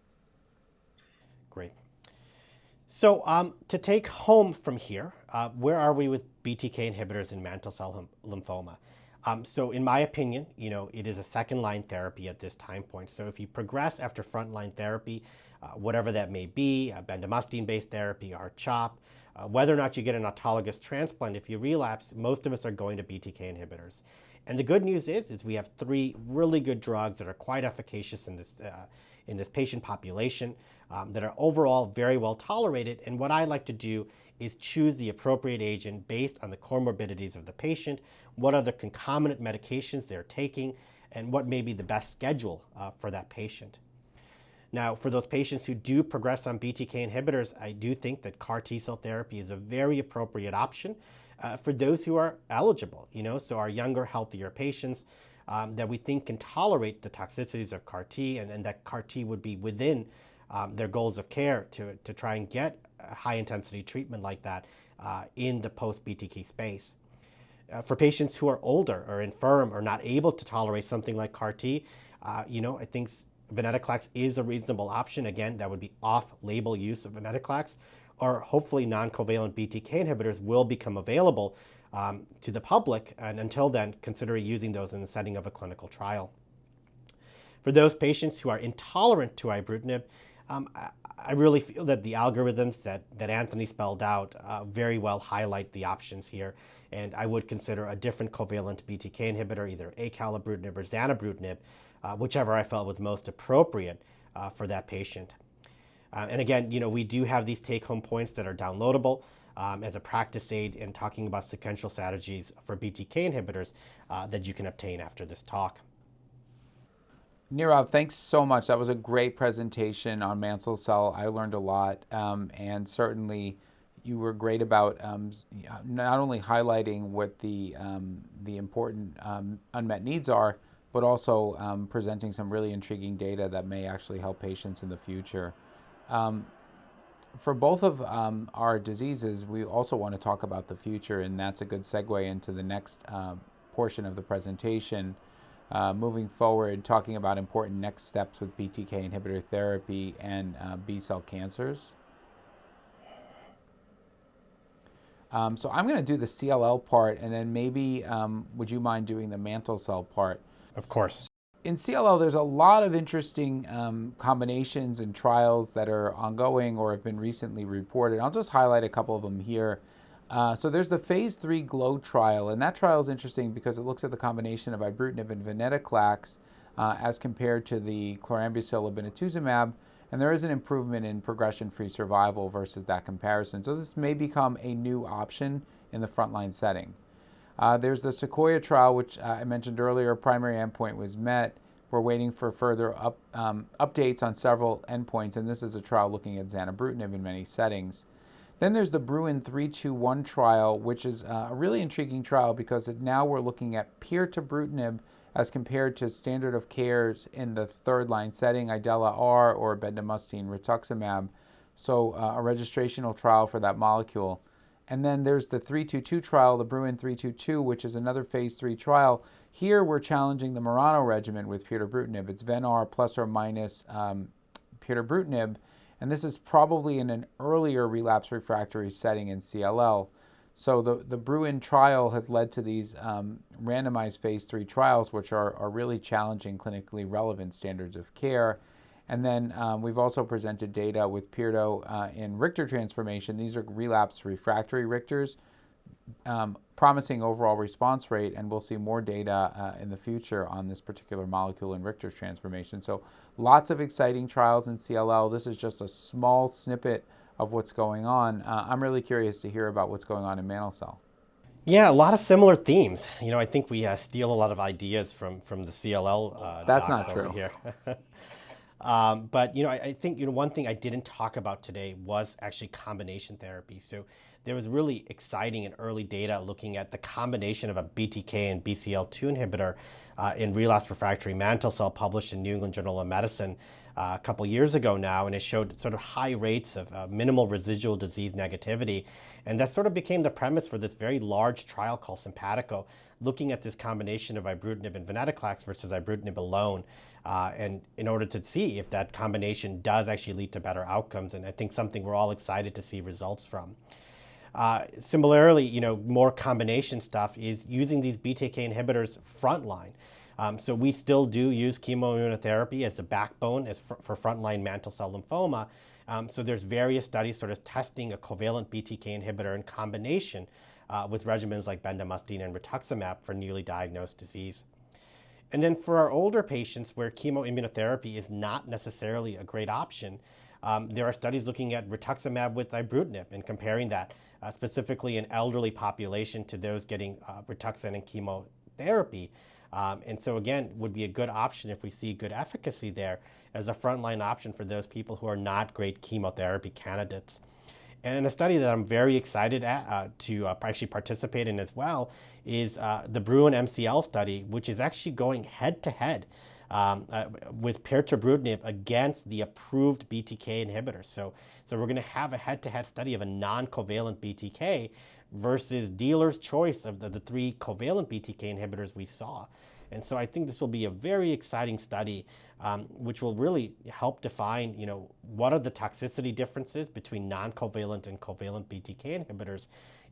Great. So to take home from here, where are we with BTK inhibitors in mantle cell lymphoma? So in my opinion, it is a second-line therapy at this time point. So if you progress after frontline therapy, whatever that may be, bendamustine-based therapy, R-CHOP, whether or not you get an autologous transplant, if you relapse, most of us are going to BTK inhibitors. And the good news is we have 3 really good drugs that are quite efficacious in this patient population, that are overall very well tolerated. And what I like to do is choose the appropriate agent based on the comorbidities of the patient, what are the concomitant medications they're taking, and what may be the best schedule for that patient. Now, for those patients who do progress on BTK inhibitors, I do think that CAR T-cell therapy is a very appropriate option for those who are eligible, so our younger, healthier patients that we think can tolerate the toxicities of CAR T, and that CAR T would be within their goals of care to try and get a high-intensity treatment like that in the post-BTK space. For patients who are older or infirm or not able to tolerate something like CAR T, I think Venetoclax is a reasonable option. Again, that would be off-label use of Venetoclax, or hopefully non-covalent BTK inhibitors will become available to the public, and until then, consider using those in the setting of a clinical trial. For those patients who are intolerant to ibrutinib, I really feel that the algorithms that Anthony spelled out very well highlight the options here, and I would consider a different covalent BTK inhibitor, either acalabrutinib or zanubrutinib, whichever I felt was most appropriate for that patient. And again, we do have these take-home points that are downloadable as a practice aid in talking about sequential strategies for BTK inhibitors that you can obtain after this talk. Nirav, thanks so much. That was a great presentation on mantle cell. I learned a lot, and certainly you were great about not only highlighting what the important unmet needs are, but also presenting some really intriguing data that may actually help patients in the future. For both of our diseases, we also want to talk about the future, and that's a good segue into the next portion of the presentation. Moving forward, talking about important next steps with BTK inhibitor therapy and B-cell cancers. So I'm going to do the CLL part, and then maybe would you mind doing the mantle cell part? Of course. In CLL, there's a lot of interesting combinations and trials that are ongoing or have been recently reported. I'll just highlight a couple of them here. So there's the phase 3 GLOW trial, and that trial is interesting because it looks at the combination of Ibrutinib and Venetoclax as compared to the chlorambucil obinutuzumab, and there is an improvement in progression-free survival versus that comparison. So this may become a new option in the frontline setting. There's the Sequoia Trial, which I mentioned earlier. Primary endpoint was met. We're waiting for further updates on several endpoints, and this is a trial looking at zanubrutinib in many settings. Then there's the Bruin 321 trial, which is a really intriguing trial because now we're looking at pirtobrutinib as compared to standard of cares in the third-line setting, Idela-R or bendamustine rituximab. So a registrational trial for that molecule. And then there's the 322 trial, the Bruin 322, which is another phase 3 trial. Here we're challenging the Murano regimen with pirtobrutinib. It's Ven-R plus or minus pirtobrutinib, and this is probably in an earlier relapse refractory setting in CLL. So the Bruin trial has led to these randomized phase 3 trials, which are really challenging clinically relevant standards of care. And then we've also presented data with Pirto in Richter transformation. These are relapse refractory Richters. promising overall response rate, and we'll see more data in the future on this particular molecule in Richter's transformation. So lots of exciting trials in CLL. This is just a small snippet of what's going on. I'm really curious to hear about what's going on in mantle cell. Yeah, a lot of similar themes. I think we steal a lot of ideas from the CLL That's docs not over true. here. But I think one thing I didn't talk about today was actually combination therapy. So there was really exciting and early data looking at the combination of a BTK and BCL2 inhibitor in relapse refractory mantle cell, published in New England Journal of Medicine a couple years ago now, and it showed sort of high rates of minimal residual disease negativity. And that sort of became the premise for this very large trial called Simpatico, looking at this combination of Ibrutinib and Venetoclax versus Ibrutinib alone, and in order to see if that combination does actually lead to better outcomes. And I think something we're all excited to see results from. Similarly, more combination stuff is using these BTK inhibitors frontline. So we still do use chemoimmunotherapy as the backbone for frontline mantle cell lymphoma. So there's various studies sort of testing a covalent BTK inhibitor in combination with regimens like bendamustine and rituximab for newly diagnosed disease. And then for our older patients where chemoimmunotherapy is not necessarily a great option, there are studies looking at rituximab with Ibrutinib and comparing that specifically in elderly population to those getting Rituxan and chemotherapy. And so again, would be a good option if we see good efficacy there as a frontline option for those people who are not great chemotherapy candidates. And a study that I'm very excited to actually participate in as well is the Ibrutinib and MCL study, which is actually going head-to-head with pirtobrutinib against the approved BTK inhibitors. So we're going to have a head-to-head study of a non-covalent BTK versus dealer's choice of the three covalent BTK inhibitors we saw. And so I think this will be a very exciting study, which will really help define, what are the toxicity differences between non-covalent and covalent BTK inhibitors,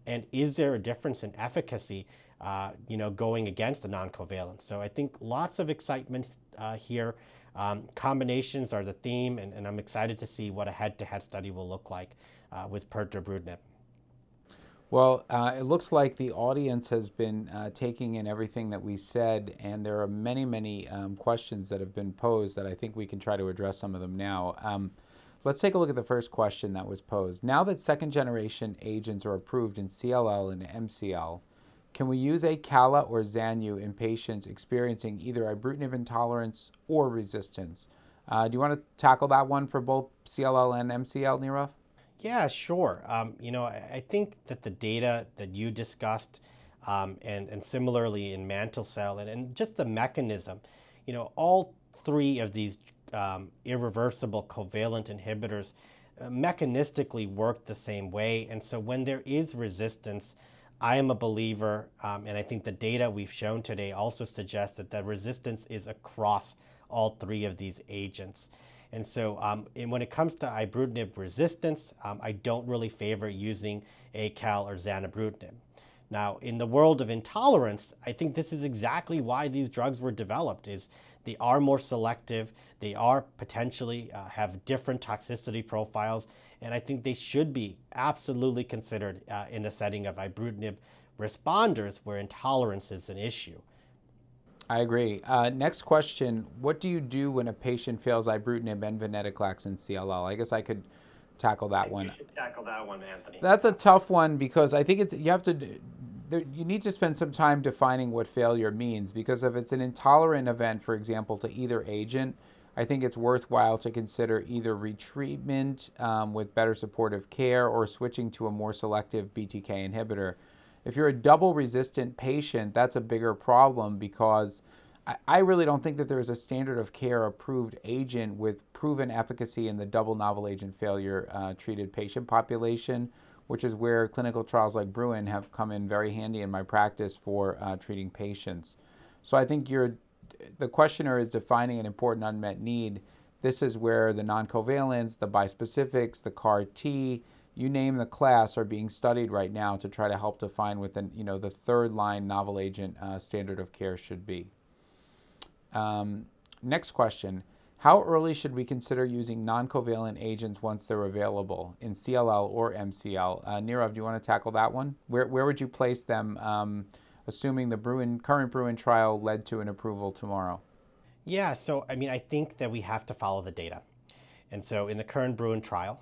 and is there a difference in efficacy, going against the non-covalent. So I think lots of excitement here. Combinations are the theme, and I'm excited to see what a head-to-head study will look like with pirtobrutinib. Well, it looks like the audience has been taking in everything that we said, and there are many, many questions that have been posed that I think we can try to address some of them now. Let's take a look at the first question that was posed. Now that second-generation agents are approved in CLL and MCL, can we use Acala or Zanu in patients experiencing either Ibrutinib intolerance or resistance? Do you want to tackle that one for both CLL and MCL, Nirav? Yeah, sure. I think that the data that you discussed, and similarly in mantle cell, and just the mechanism, all three of these irreversible covalent inhibitors mechanistically work the same way. And so when there is resistance, I am a believer, and I think the data we've shown today also suggests that the resistance is across all three of these agents. And so when it comes to Ibrutinib resistance, I don't really favor using Acal or zanubrutinib. Now, in the world of intolerance, I think this is exactly why these drugs were developed, is they are more selective, they are potentially have different toxicity profiles, and I think they should be absolutely considered in the setting of Ibrutinib responders where intolerance is an issue. I agree. Next question, what do you do when a patient fails Ibrutinib and Venetoclax in CLL? I guess I could tackle that one. You should tackle that one, Anthony. That's a tough one because I think you need to spend some time defining what failure means, because if it's an intolerant event, for example, to either agent, I think it's worthwhile to consider either retreatment with better supportive care or switching to a more selective BTK inhibitor. If you're a double resistant patient, that's a bigger problem because I really don't think that there's a standard of care approved agent with proven efficacy in the double novel agent failure treated patient population, which is where clinical trials like Bruin have come in very handy in my practice for treating patients. So I think the questioner is defining an important unmet need. This is where the non-covalents, the bispecifics, the CAR-T, you name the class, are being studied right now to try to help define what the third line novel agent standard of care should be. Next question. How early should we consider using non-covalent agents once they're available in CLL or MCL? Nirav, do you want to tackle that one? Where would you place them, assuming the current Bruin trial led to an approval tomorrow? Yeah, so I mean, I think that we have to follow the data. And so in the current Bruin trial,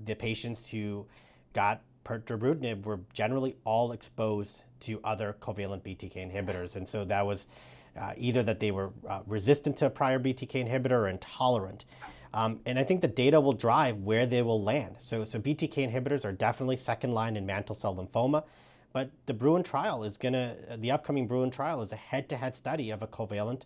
the patients who got Ibrutinib were generally all exposed to other covalent BTK inhibitors. And so that was either that they were resistant to a prior BTK inhibitor or intolerant. And I think the data will drive where they will land. So BTK inhibitors are definitely second line in mantle cell lymphoma, but the Bruin trial is the upcoming Bruin trial is a head-to-head study of a covalent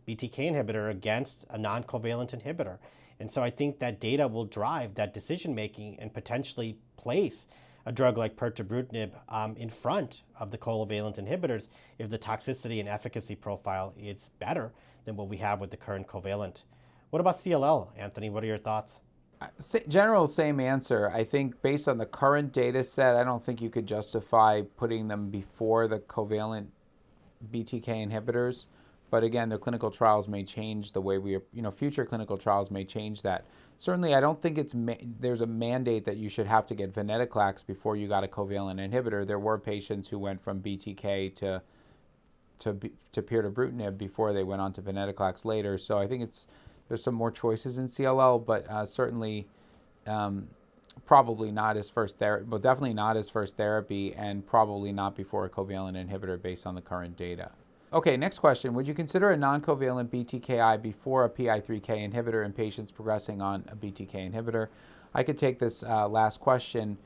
BTK inhibitor against a non-covalent inhibitor. And so I think that data will drive that decision-making and potentially place a drug like Ibrutinib in front of the covalent inhibitors if the toxicity and efficacy profile is better than what we have with the current covalent. What about CLL, Anthony? What are your thoughts? General same answer. I think based on the current data set, I don't think you could justify putting them before the covalent BTK inhibitors. But again, the clinical trials may change the way future clinical trials may change that. Certainly, I don't think there's a mandate that you should have to get Venetoclax before you got a covalent inhibitor. There were patients who went from BTK to Ibrutinib before they went on to Venetoclax later. So I think there's some more choices in CLL, but certainly probably not as first therapy, but definitely not as first therapy, and probably not before a covalent inhibitor based on the current data. Okay, next question. Would you consider a non-covalent BTKI before a PI3K inhibitor in patients progressing on a BTK inhibitor? I could take this last question.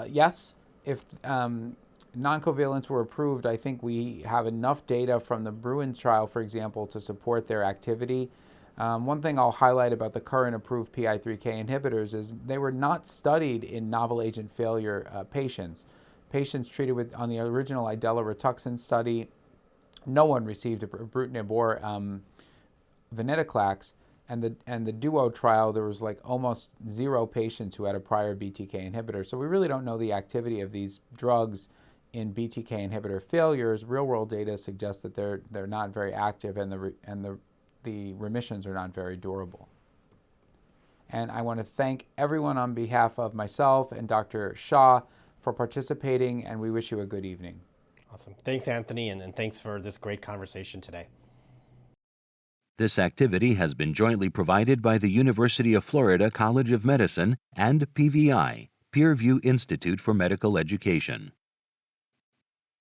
Yes, if non-covalents were approved, I think we have enough data from the Bruin trial, for example, to support their activity. One thing I'll highlight about the current approved PI3K inhibitors is they were not studied in novel agent failure patients. Patients treated on the original Idela Rituxan study, no one received Ibrutinib or Venetoclax, and the Duo trial there was like almost 0 patients who had a prior BTK inhibitor. So we really don't know the activity of these drugs in BTK inhibitor failures. Real-world data suggests that they're not very active, and the remissions are not very durable. And I want to thank everyone on behalf of myself and Dr. Shah for participating, and we wish you a good evening. Awesome. Thanks, Anthony, and thanks for this great conversation today. This activity has been jointly provided by the University of Florida College of Medicine and PVI, Peerview Institute for Medical Education.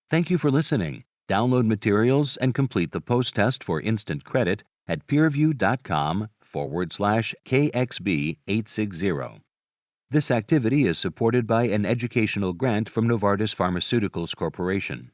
Thank you for listening. Download materials and complete the post-test for instant credit at peerview.com/KXB860. This activity is supported by an educational grant from Novartis Pharmaceuticals Corporation.